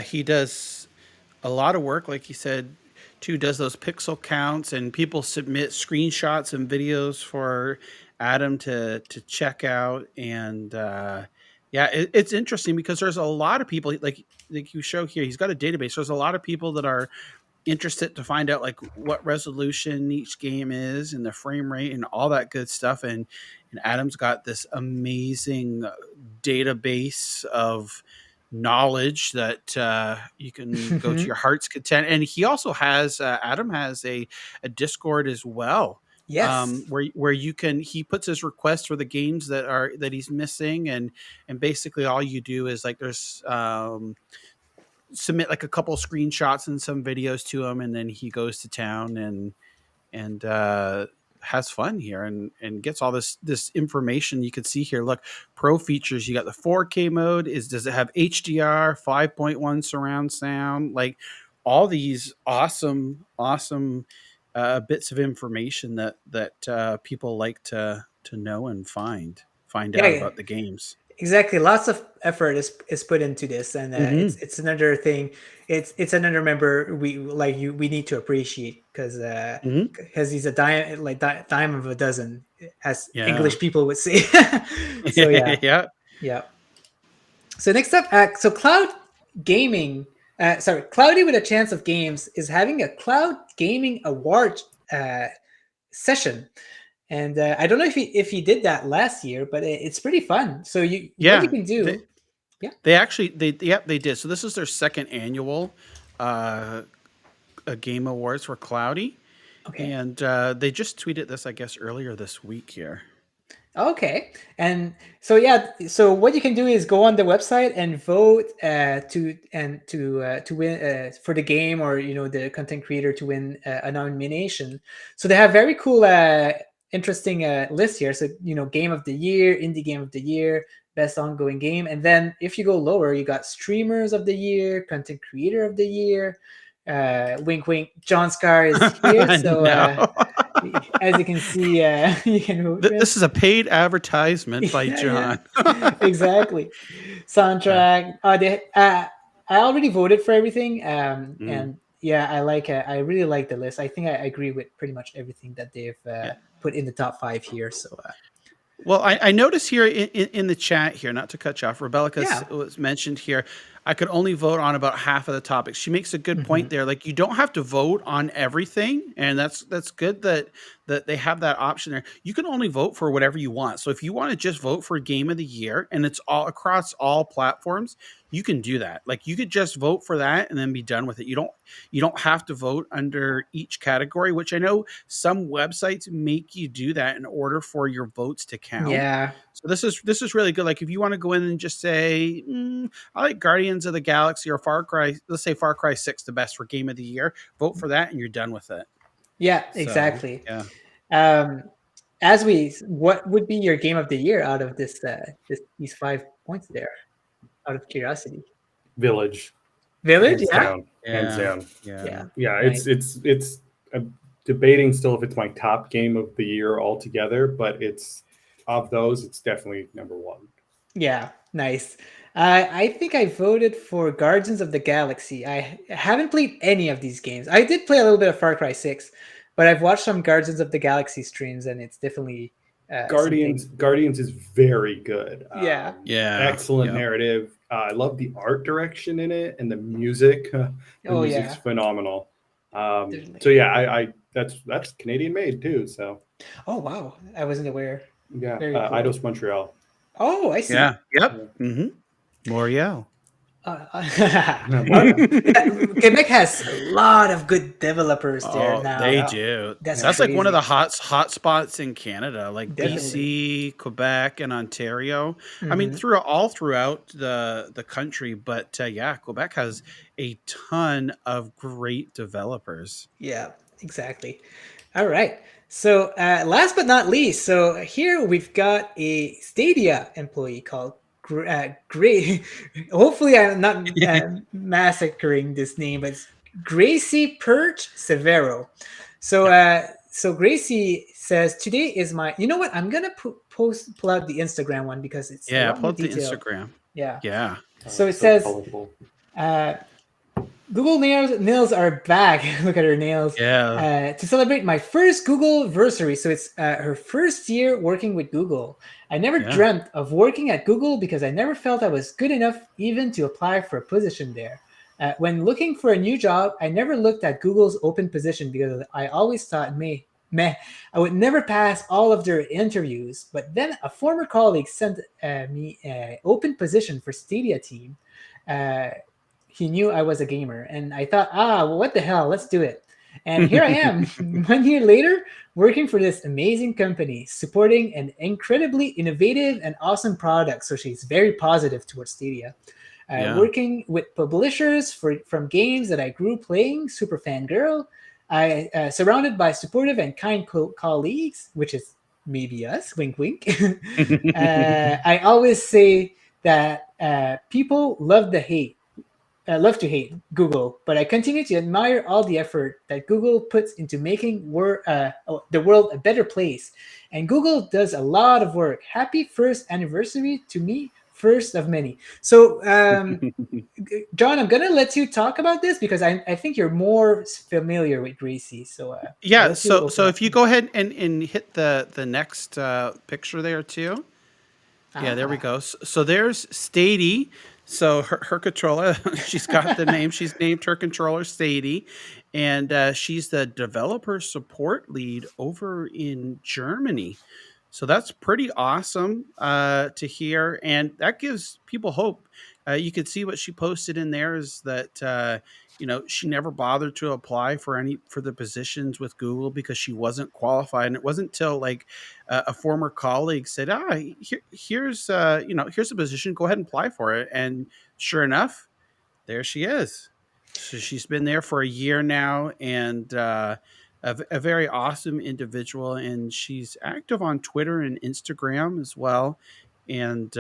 He does a lot of work, like you said, too. Does those pixel counts, and people submit screenshots and videos for Adam to check out. And it's interesting because there's a lot of people like you show here. He's got a database. There's a lot of people that are interested to find out like what resolution each game is and the frame rate and all that good stuff. And Adam's got this amazing database of knowledge that you can go to your heart's content. And he also has Adam has a Discord as well. Yes. Where he puts his requests for the games that he's missing, and basically all you do is like there's submit like a couple screenshots and some videos to him, and then he goes to town and has fun here and gets all this information. You can see here, look, pro features. You got the 4K mode. Does it have HDR, 5.1 surround sound? Like all these awesome bits of information that people like to know and find out about the games. Exactly. Lots of effort is put into this, and it's another thing. It's another member we need to appreciate because he's a dime of a dozen, as English people would say. So yeah. So next up, so Cloud Gaming. Cloudy with a Chance of Games is having a Cloud Gaming Award session. And I don't know if he did that last year, but it's pretty fun. So what you can do, they did. So this is their second annual game awards for Cloudy. Okay. And they just tweeted this, I guess, earlier this week here. Okay. And so so what you can do is go on the website and vote to win for the game, or the content creator to win a nomination. So they have very cool interesting list here. So game of the year, indie game of the year, best ongoing game, and then if you go lower, you got streamers of the year, content creator of the year. Wink wink, John Scar is here. So as you can see, you can vote. This is a paid advertisement by John. Exactly. Soundtrack. I already voted for everything, and I really like the list. I think I agree with pretty much everything that they've put in the top 5 here. So, well, I noticed here in the chat here, not to cut you off, Rebecca was mentioned here. I could only vote on about half of the topics. She makes a good point there. Like, you don't have to vote on everything, and that's good that they have that option there. You can only vote for whatever you want. So if you want to just vote for Game of the Year, and it's all across all platforms, you can do that. Like, you could just vote for that and then be done with it. You don't have to vote under each category, which I know some websites make you do that in order for your votes to count. Yeah. So this is really good. Like, if you want to go in and just say, I like Guardians of the Galaxy or Far Cry, let's say Far Cry 6 the best for Game of the Year, vote for that and you're done with it. Yeah, exactly. What would be your Game of the Year out of these 5 points there? Out of curiosity. Village. Hands down. Yeah. It's debating still if it's my top game of the year altogether, but it's of those, it's definitely number 1. Yeah, nice. I think I voted for Guardians of the Galaxy. I haven't played any of these games. I did play a little bit of Far Cry 6, but I've watched some Guardians of the Galaxy streams, and it's definitely Guardians is very good. Yeah. Excellent narrative. I love the art direction in it and the music. The music's phenomenal. So yeah, I that's Canadian made too. So. Oh wow, I wasn't aware. Yeah, cool. Eidos Montreal. Oh, I see. Yeah. Yep. Mm-hmm. L'Oreal. Quebec has a lot of good developers there now. They do. That's like one of the hot spots in Canada, like BC, Quebec, and Ontario. I mean, throughout the country, but Quebec has a ton of great developers. Yeah, exactly. All right. So last but not least, so here we've got a Stadia employee called Gray. Hopefully I'm not massacring this name, but it's Gracie Perch Severo. So so Gracie says, today is my, you know what, I'm gonna pull out the Instagram one because it's pull up the Instagram. Yeah. So it says Google nails are back. Look at her nails. Yeah. To celebrate my first Google-versary. So it's her first year working with Google. I never dreamt of working at Google because I never felt I was good enough even to apply for a position there. When looking for a new job, I never looked at Google's open position because I always thought, I would never pass all of their interviews. But then a former colleague sent me an open position for Stadia team. He knew I was a gamer, and I thought, well, what the hell? Let's do it. And here I am, 1 year later, working for this amazing company, supporting an incredibly innovative and awesome product. So she's very positive towards Stadia. Working with publishers from games that I grew playing, super fangirl. I surrounded by supportive and kind colleagues, which is maybe us, wink, wink. I always say that people love to hate Google, but I continue to admire all the effort that Google puts into making the world a better place. And Google does a lot of work. Happy first anniversary to me, first of many. So, John, I'm going to let you talk about this because I think you're more familiar with Gracie. So, so if you go ahead and hit the next picture there too. Yeah, there we go. So there's Stady. So her controller, she's got the name. She's named her controller Stady, and she's the developer support lead over in Germany. So that's pretty awesome to hear, and that gives people hope. You can see what she posted in there is that she never bothered to apply for the positions with Google because she wasn't qualified, and it wasn't till like a former colleague said, here's a position, go ahead and apply for it, and sure enough, there she is. So she's been there for a year now, and a very awesome individual, and she's active on Twitter and Instagram as well. And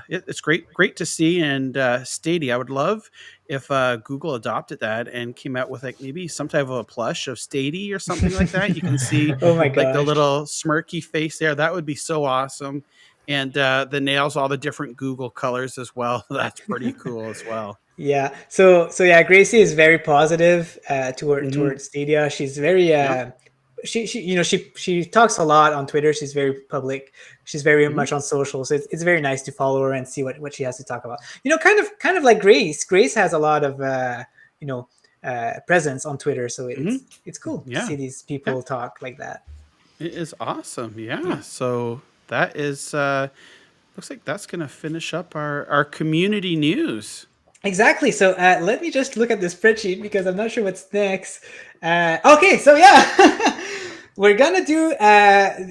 it's great to see. And Stadia, I would love if Google adopted that and came out with like maybe some type of a plush of Stadia or something like that. You can see like the little smirky face there. That would be so awesome. And the nails, all the different Google colors as well. That's pretty cool as well. Yeah. So Gracie is very positive towards Stadia. She's very she talks a lot on Twitter. She's very public. She's very much on social. So it's very nice to follow her and see what she has to talk about. Kind of like Grace. Grace has a lot of presence on Twitter. So it's cool to see these people talk like that. It is awesome. Yeah. So that is looks like that's going to finish up our community news. Exactly. So let me just look at the spreadsheet because I'm not sure what's next. Okay. So yeah. We're going to do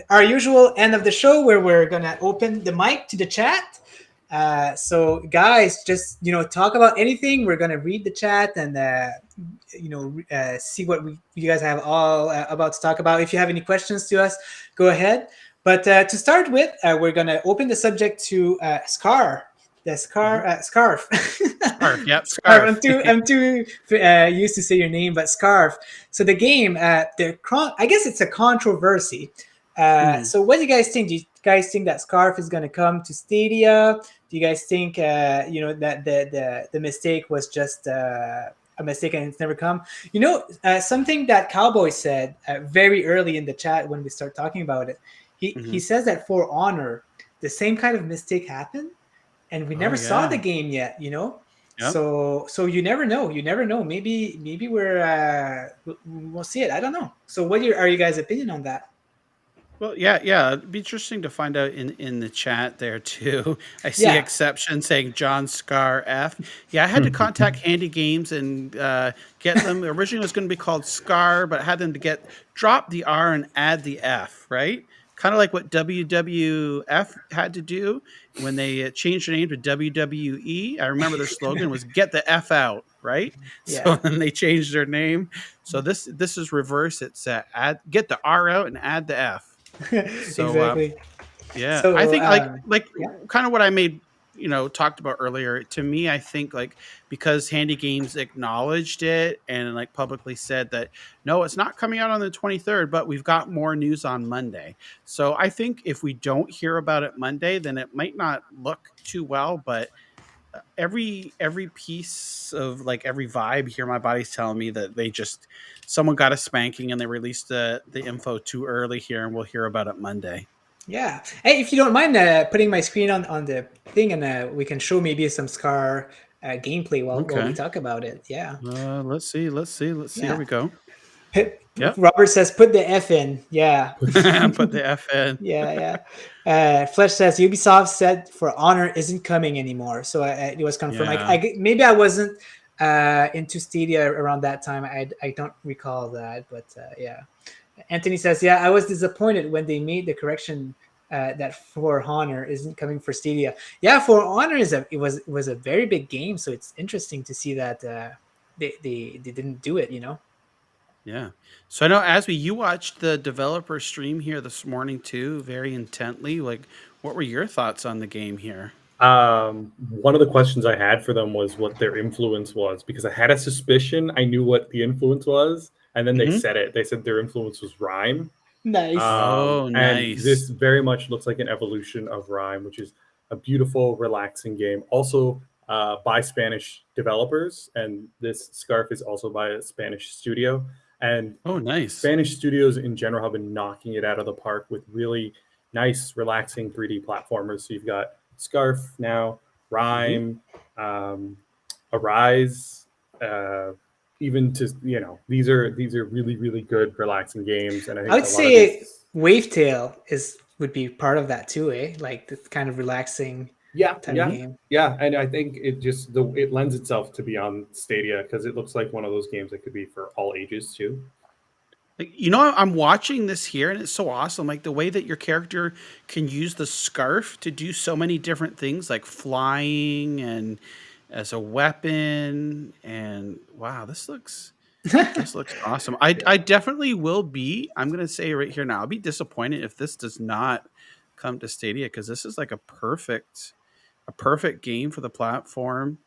our usual end of the show where we're going to open the mic to the chat. So guys, just, talk about anything. We're going to read the chat and, see what you guys have all about to talk about. If you have any questions to us, go ahead. But to start with, we're going to open the subject to Scar. The scarf. Scarf. Yep. Scarf. I'm too used to say your name, but Scarf. So the game, I guess it's a controversy. So what do you guys think? guys think that Scarf is going to come to Stadia? Do you guys think that the mistake was just a mistake and it's never come? Something that Cowboy said very early in the chat when we start talking about it. He says that For Honor, the same kind of mistake happened, and we never saw the game yet. Yep. So you never know. Maybe we'll see it. I don't know. So what are you guys' opinion on that? Well, yeah. It'd be interesting to find out in the chat there too. I see exception saying John Scar F. Yeah, I had to contact Handy Games and get them. Originally, it was going to be called Scar, but I had them to drop the R and add the F. Right, kind of like what WWF had to do when they changed their name to WWE. I remember their slogan was "Get the F out." Right, so then they changed their name. So this is reverse. It's get the R out and add the F. So, exactly. So I think kind of what I talked about earlier. To me, I think because Handy Games acknowledged it and publicly said that no, it's not coming out on the 23rd, but we've got more news on Monday. So I think if we don't hear about it Monday, then it might not look too well. But every piece of every vibe here, my body's telling me that someone got a spanking and they released the info too early here, and we'll hear about it Monday. Yeah. Hey, if you don't mind putting my screen on the thing, and we can show maybe some Scar gameplay while we talk about it. Yeah. Let's see. Here we go. Yep. Robert says, put the F in. Yeah. Put the F in. Yeah. Flesh says, Ubisoft said For Honor isn't coming anymore. So it was confirmed. Maybe I wasn't into Stadia around that time. I don't recall that, but yeah. Anthony says, I was disappointed when they made the correction that For Honor isn't coming for Stadia. Yeah, For Honor was a very big game, so it's interesting to see that they didn't do it. Yeah. So I know, you watched the developer stream here this morning too, very intently. What were your thoughts on the game here? One of the questions I had for them was what their influence was, because I had a suspicion I knew what the influence was, and then they said it. They said their influence was Rime. Nice. Nice. And this very much looks like an evolution of Rime, which is a beautiful, relaxing game. Also by Spanish developers, and this Scarf is also by a Spanish studio. And nice. Spanish studios in general have been knocking it out of the park with really nice, relaxing 3D platformers. So you've got Scarf now, Rime, Arise, even to these are really, really good, relaxing games. And I would say Wavetail would be part of that too, like the kind of relaxing type of game. Yeah, and I think it lends itself to be on Stadia because it looks like one of those games that could be for all ages too. I'm watching this here, and it's so awesome. The way that your character can use the scarf to do so many different things, like flying and as a weapon. And wow, this looks awesome. I definitely will be. I'm going to say right here now, I'll be disappointed if this does not come to Stadia, because this is a perfect game for the platform,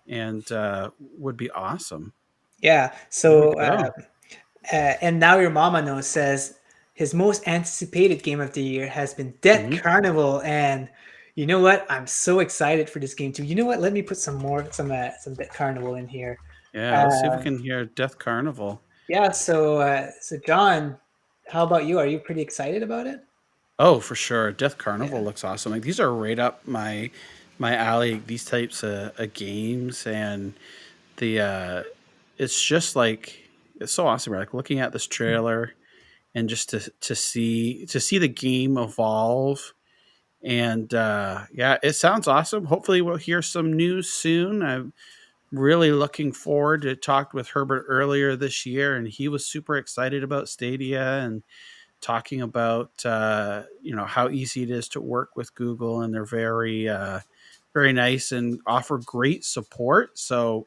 and would be awesome. Yeah. So. And Now Your Mama Knows says his most anticipated game of the year has been Death Carnival, and you know what? I'm so excited for this game too. You know what? Let me put some Death Carnival in here. Yeah, let's see if we can hear Death Carnival. Yeah. So John, how about you? Are you pretty excited about it? Oh, for sure. Death Carnival looks awesome. These are right up my alley. These types of games, and it's just it's so awesome. We're looking at this trailer, and just to see the game evolve, and it sounds awesome. Hopefully, we'll hear some news soon. I'm really looking forward to talk with Herbert earlier this year, and he was super excited about Stadia and talking about how easy it is to work with Google, and they're very very nice and offer great support. So,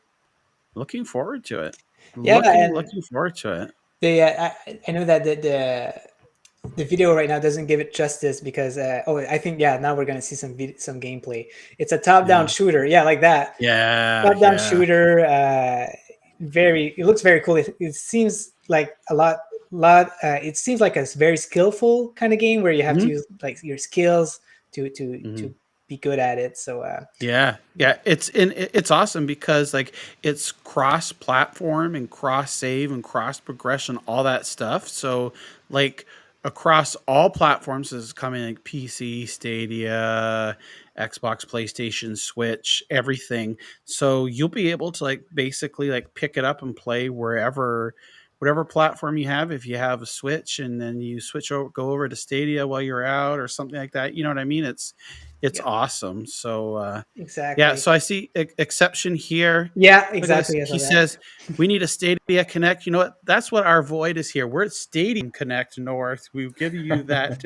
looking forward to it. Looking forward to it. I know that the video right now doesn't give it justice because I think now we're gonna see some gameplay. It's a top-down shooter, like that. Top-down shooter. It looks very cool. It seems like a lot lot. It seems like a very skillful kind of game where you have to use like your skills to be good at it. So yeah, it's awesome because like it's cross platform and cross save and cross progression, all that stuff. So like across all platforms is coming, like PC, Stadia, Xbox, PlayStation, Switch, everything. So you'll be able to like basically like pick it up and play wherever, whatever platform you have. If you have a Switch and then you switch over, go over to Stadia while you're out or something like that, you know what I mean? It's awesome. So exactly. yeah, so I see exception here. Yeah, Look at exactly. this. He says we need a Stadia Connect. You know what? That's what our void is here. We're at Stadium Connect North. We give you that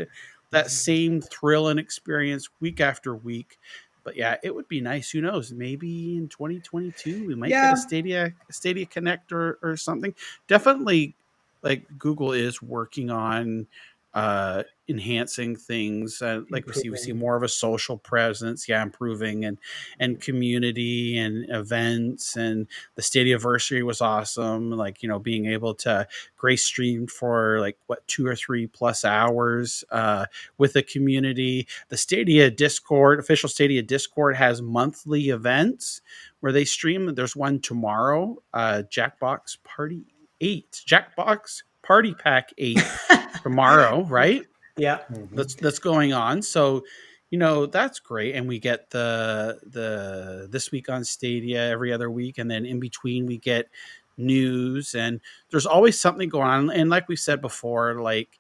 that same thrill and experience week after week. But yeah, it would be nice. Who knows? Maybe in 2022 we might get a Stadia Connect or something. Definitely, like Google is working on enhancing things, like we see more of a social presence, improving and community and events. And the Stadiaversary was awesome, like being able to grace stream for like 2 or 3 plus hours with the community. The Stadia Discord, official Stadia Discord, has monthly events where they stream. There's one tomorrow, Jackbox Party Pack 8 tomorrow, right? Yeah, that's going on. So that's great. And we get the this week on Stadia every other week, and then in between we get news, and there's always something going on. And like we said before, like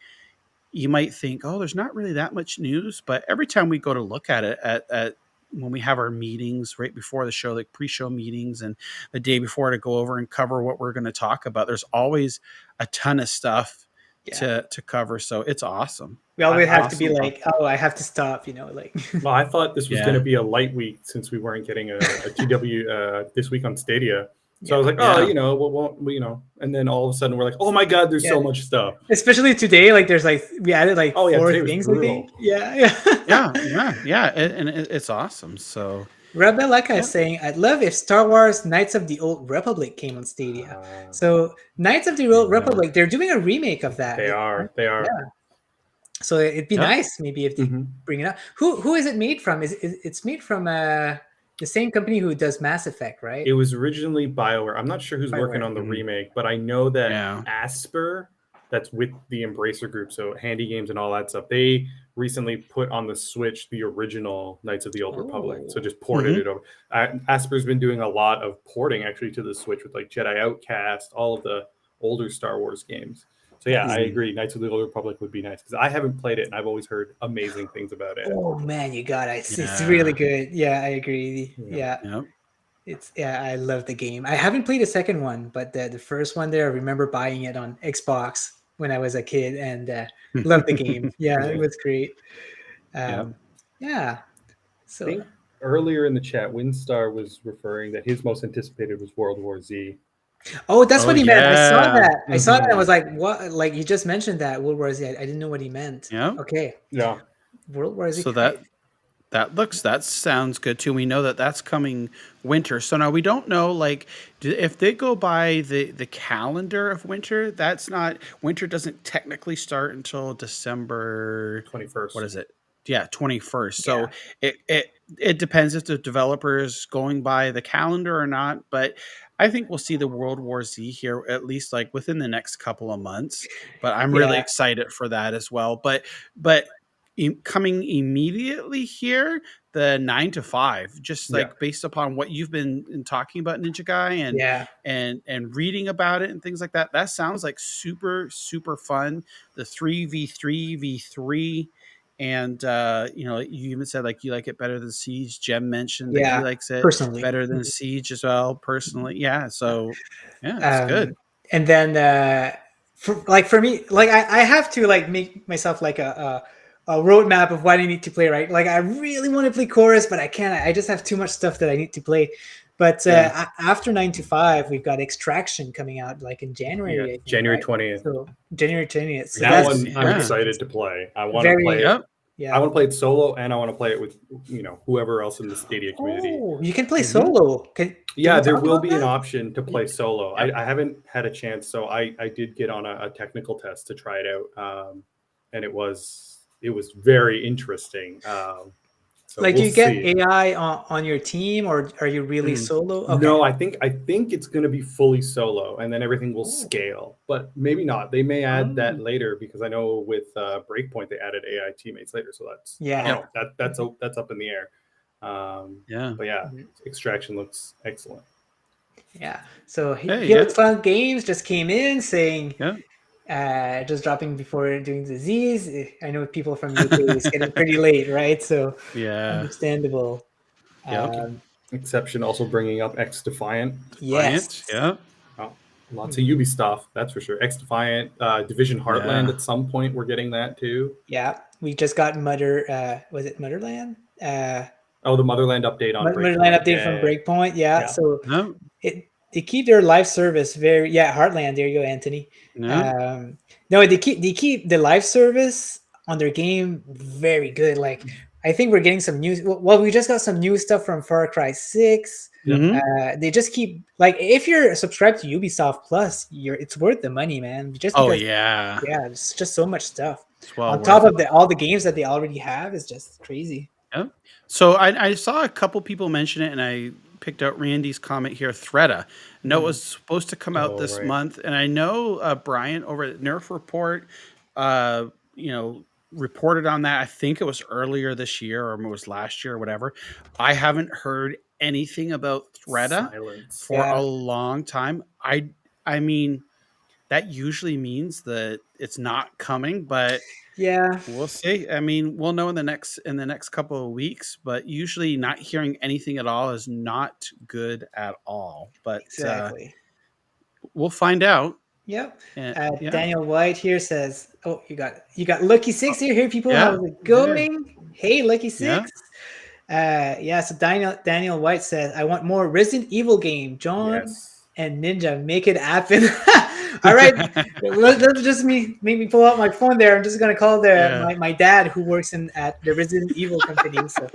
you might think, oh, there's not really that much news, but every time we go to look at it at when we have our meetings right before the show, like pre-show meetings and the day before, to go over and cover what we're going to talk about, there's always a ton of stuff to cover. So it's awesome. We always have to be like, oh, I have to stop, like. Well, I thought this was going to be a light week since we weren't getting a TW this week on Stadia. So I was like, and then all of a sudden we're like, oh my God, there's so much stuff. Especially today, like there's like, we added like 4 things, I think. Yeah. And it's awesome. So Rebecca is saying, I'd love if Star Wars Knights of the Old Republic came on Stadia. So Knights of the Old Republic, they're doing a remake of that. They are. Yeah. So it'd be nice maybe if they bring it up. Who is it made from? It's made from the same company who does Mass Effect, right? It was originally BioWare. I'm not sure who's working on the remake, but I know that Asper, that's with the Embracer Group, so Handy Games and all that stuff, they recently put on the Switch the original Knights of the Old Republic. So just ported it over. Asper's been doing a lot of porting actually to the Switch with like Jedi Outcast, all of the older Star Wars games. So yeah, I agree. Knights of the Old Republic would be nice because I haven't played it and I've always heard amazing things about it. Oh man, you got it. It's really good. Yeah, I agree. Yeah. I love the game. I haven't played the second one, but the first one there, I remember buying it on Xbox when I was a kid and loved the game. Yeah, it was great. So I think earlier in the chat, Windstar was referring that his most anticipated was World War Z. Oh, that's what he meant. I saw that. I saw that. I was like, what? Like, you just mentioned that World War Z. I didn't know what he meant. Yeah. Okay. Yeah. World War Z. So that sounds good too. We know that that's coming winter. So now we don't know, like, if they go by the calendar of winter, winter doesn't technically start until December 21st. What is it? Yeah, 21st. So it depends if the developer is going by the calendar or not. But I think we'll see the World War Z here at least like within the next couple of months. But I'm really excited for that as well. But coming immediately here, the 9 to 5, just like based upon what you've been talking about, NinjaGuy, and reading about it and things like that. That sounds like super, super fun. The 3v3v3. And you even said like you like it better than Siege. Jem mentioned that he likes it personally better than Siege as well, personally. Yeah, so it's good. And then for me, like I have to like make myself like a roadmap of what I need to play. Right, like I really want to play Chorus, but I can't. I just have too much stuff that I need to play. But after 9 to 5, we've got Extraction coming out like in January. I think, January 20th. So January 20th. So that one I'm excited to play. I want to play it Yeah. I want to play it solo, and I want to play it with whoever else in the Stadia community. Oh, you can play solo. Can Yeah, we there talk will about be an that? option to play solo. I haven't had a chance, so I did get on a technical test to try it out, and it was very interesting. So Like, we'll do you get see. AI on your team, or are you really solo? Okay. No, I think it's going to be fully solo, and then everything will scale. But maybe not. They may add that later, because I know with Breakpoint they added AI teammates later. So that's I don't know. That's up in the air. But yeah, Extraction looks excellent. Yeah. So Hey, Helix Cloud Games just came in saying, Yeah. just dropping before doing the Z's. I know people from UK is getting pretty late, right? So Yeah. understandable. Yep. Exception also bringing up X Defiant. Yes. Yeah. Oh, lots of Ubi stuff, that's for sure. X Defiant, Division Heartland. Yeah. At some point, we're getting that too. Yeah. We just got was it Motherland? Oh, the Motherland update on Motherland Breakpoint. update from Breakpoint. Yeah. Yeah. So No. they keep their live service very Heartland. There you go, Anthony. No. No, they keep the live service on their game very good. Like, I think we're getting some news. Well, we just got some new stuff from Far Cry 6. They just keep, like, if you're subscribed to Ubisoft Plus, it's worth the money, man. Just because, yeah. it's just so much stuff. Well On top of all the games that they already have is just crazy. Yep. So I saw a couple people mention it, and I picked out Randy's comment here. Threada. No, it was supposed to come out this month, and I know Brian over at Nerf Report, reported on that. I think it was earlier this year, or it was last year, or whatever. I haven't heard anything about Threada for a long time. I mean, that usually means that it's not coming, but we'll see. I mean, we'll know in the next couple of weeks, but usually not hearing anything at all is not good at all. But we'll find out. Yep. And, Daniel White here says, "Oh, you got Lucky Six here. Here, people, how's it going? Hey, Lucky Six. So Daniel White says, I want more Resident Evil game. John and Ninja, make it happen. All right, let's just make me pull out my phone there. I'm just gonna call my dad, who works at the Resident Evil company. So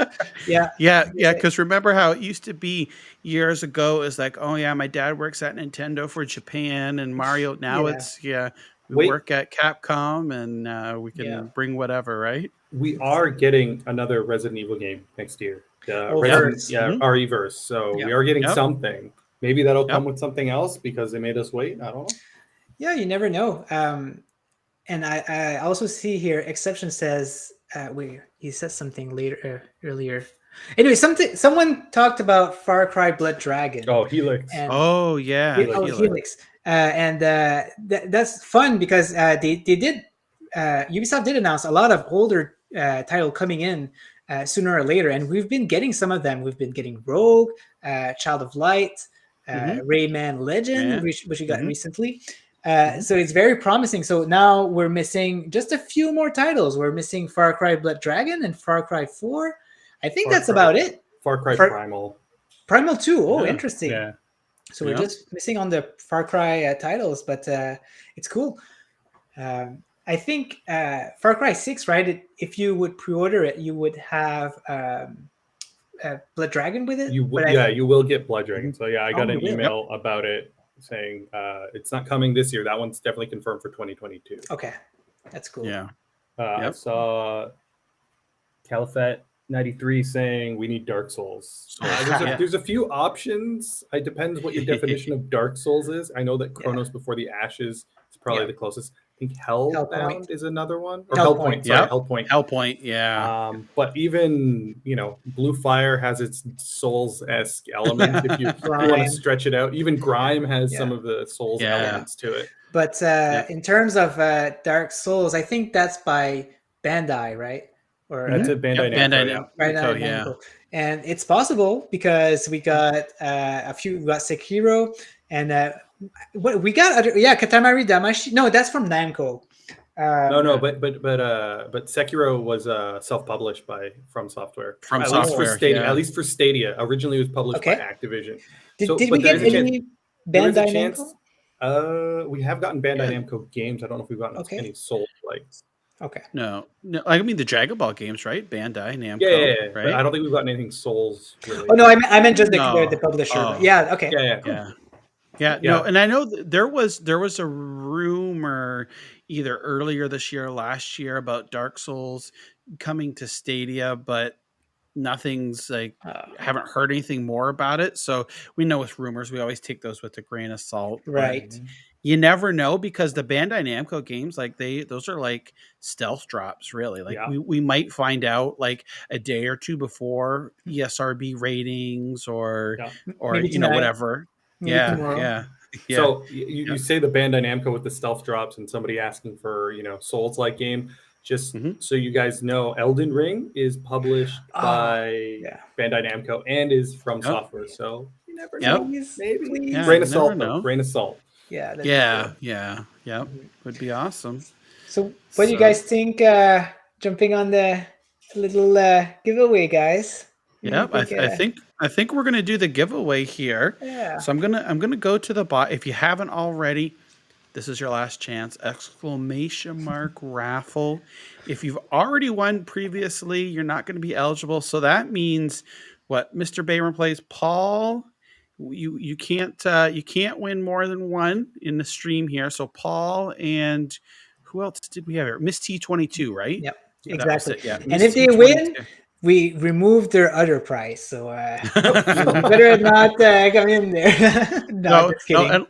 because remember how it used to be years ago? Is like, oh yeah, my dad works at Nintendo for Japan and Mario. Now it's we work at Capcom, and we can bring whatever, right? We are getting another Resident Evil game next year. ReVerse. So we are getting something. Maybe that'll come with something else because they made us wait. I don't know. Yeah, you never know. And I also see here, Exception says, he says something earlier. Anyway, someone talked about Far Cry Blood Dragon. Oh, Helix. Helix. And that's fun because they did, Ubisoft did announce a lot of older title coming in sooner or later, and we've been getting some of them. We've been getting Rogue, Child of Light, Rayman Legend, which we got recently. So it's very promising. So now we're missing just a few more titles. We're missing Far Cry Blood Dragon and Far Cry 4. I think that's about it. Far Cry Primal. Primal 2. Oh, interesting. Yeah. So we're just missing on the Far Cry titles, but it's cool. I think Far Cry 6, right? If you would pre-order it, you would have Blood Dragon with it. You will get Blood Dragon. So I got an email about it saying it's not coming this year. That one's definitely confirmed for 2022. Okay, that's cool. Yeah. I saw Califat 93 saying we need Dark Souls. There's a few options. It depends what your definition of Dark Souls is. I know that Chronos Before the Ashes is probably the closest. I think Hellbound is another one. Or Hellpoint. Sorry, Hellpoint. Yeah. But even Blue Fire has its Souls-esque element if you want to stretch it out. Even Grime has some of the Souls elements to it. But in terms of Dark Souls, I think that's by Bandai, right? Or that's a Bandai Namco. Namco. And it's possible because we got a few. We got Sekiro and what we got? Katamari Damacy. No, that's from Namco. But Sekiro was self-published by From Software. At least for Stadia. Originally, it was published by Activision. Did we get any Bandai Namco? We have gotten Bandai Namco games. I don't know if we've gotten any Souls-likes. Okay. No, I mean the Dragon Ball games, right? Bandai Namco, Yeah. right? But I don't think we've gotten anything Souls related. Oh no, I meant just No. the publisher. Oh. Yeah. Okay. Yeah, cool. Yeah. No, and I know there was a rumor either earlier this year or last year about Dark Souls coming to Stadia, but nothing's haven't heard anything more about it. So we know with rumors, we always take those with a grain of salt. Right. But you never know, because the Bandai Namco games, like those are like stealth drops, really. Like we might find out like a day or two before ESRB ratings or Maybe you know, whatever. Maybe tomorrow. Yeah. So you say the Bandai Namco with the stealth drops and somebody asking for, you know, Souls-like game. Just so you guys know, Elden Ring is published by Bandai Namco and is from software. So you never know. Maybe. Grain of salt, though. Grain of salt. Yeah. Would be awesome. So what do you guys think, jumping on the little giveaway, guys? Yeah, I think we're gonna do the giveaway here. Yeah. So I'm gonna go to the bot. If you haven't already, this is your last chance! ! Raffle. If you've already won previously, you're not going to be eligible. So that means what? Mr. Bayron plays Paul. You can't win more than one in the stream here. So Paul and who else did we have here? Miss T22, right? Yep. Yeah, exactly. Yeah. And if they win, we removed their other prize, so you better not come in there. No, just kidding.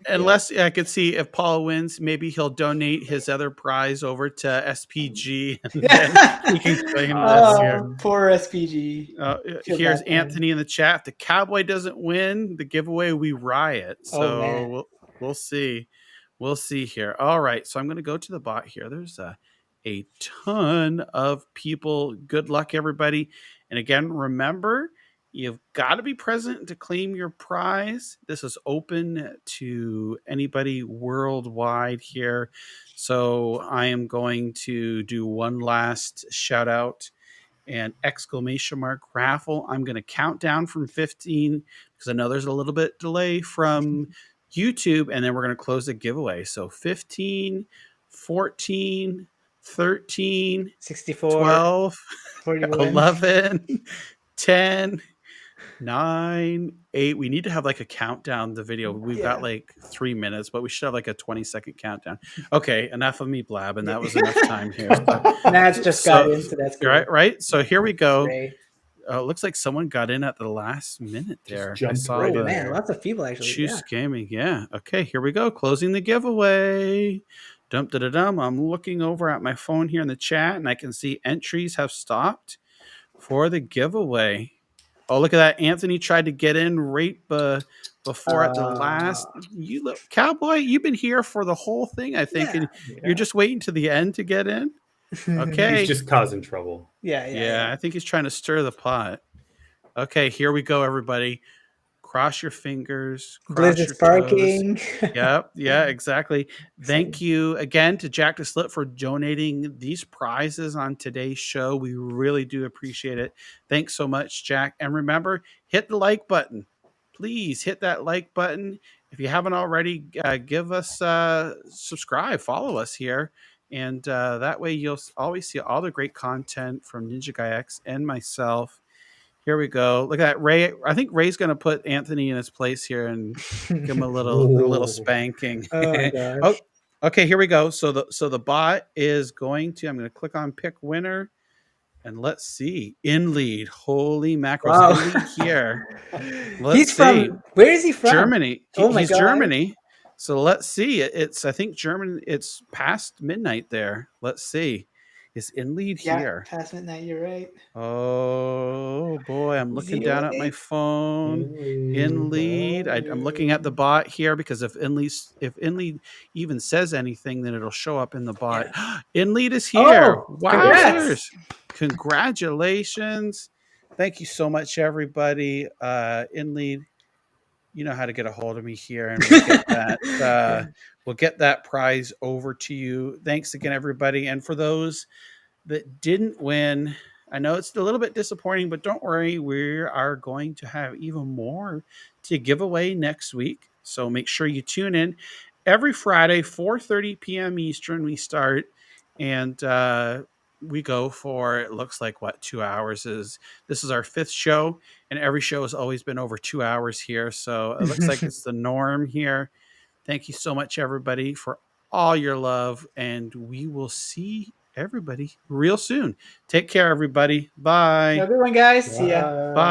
Unless I could see if Paul wins, maybe he'll donate his other prize over to SPG, and then he can claim this here. Poor SPG. Here's Anthony in the chat. If the Cowboy doesn't win the giveaway, we riot. So we'll see. We'll see here. All right, so I'm going to go to the bot here. There's a ton of people. Good luck, everybody. And again, remember, you've got to be present to claim your prize. This is open to anybody worldwide here. So I am going to do one last shout out and ! Raffle. I'm going to count down from 15 because I know there's a little bit delay from YouTube, and then we're going to close the giveaway. So 15, 14, 13, 64, 12, 41. 11, 10, 9, 8. We need to have like a countdown the video. We've got like 3 minutes, but we should have like a 20-second countdown. Okay, enough of me blabbing. That was enough time here. That's just got in, so that's good. Right. So here we go. Looks like someone got in at the last minute there. I saw man, lots of people actually. Choose Gaming. Yeah. Okay, here we go. Closing the giveaway. Dum-da-da-dum. I'm looking over at my phone here in the chat, and I can see entries have stopped for the giveaway. Oh, look at that. Anthony tried to get in right before at the last. You look, Cowboy, you've been here for the whole thing, I think, and you're just waiting to the end to get in. Okay. He's just causing trouble. Yeah. I think he's trying to stir the pot. Okay, here we go, everybody. Cross your fingers. Blizz is sparking. Yep. Yeah, exactly. Thank you again to Jack the Slit for donating these prizes on today's show. We really do appreciate it. Thanks so much, Jack. And remember, hit the like button. Please hit that like button. If you haven't already, give us subscribe, follow us here. And that way you'll always see all the great content from NinjaGuy X and myself. Here we go. Look at that, Ray. I think Ray's going to put Anthony in his place here and give him a little spanking. Oh my gosh. Okay, here we go. So the bot is going to. I'm going to click on pick winner, and let's see. In lead. Holy mackerel! Wow. In lead here. Where is he from? Germany. Oh my He's God. Germany. So let's see. It's I think German. It's past midnight there. Let's see. Is in lead here. Past midnight, you're right. Oh boy, I'm looking down at my phone. In lead. I'm looking at the bot here because if in lead even says anything, then it'll show up in the bot. In lead is here. Oh, Wow! Congratulations. Thank you so much, everybody. In lead. You know how to get a hold of me here, and we'll get that. We'll get that prize over to you. Thanks again, everybody. And for those that didn't win, I know it's a little bit disappointing, but don't worry. We are going to have even more to give away next week. So make sure you tune in every Friday, 4:30 p.m. Eastern. We start, and we go for, it looks like, what, 2 hours. This is our 5th show, and every show has always been over 2 hours here, so it looks like it's the norm here. Thank you so much, everybody, for all your love, and we will see everybody real soon. Take care, everybody. Bye. Everyone, guys, see ya. Bye.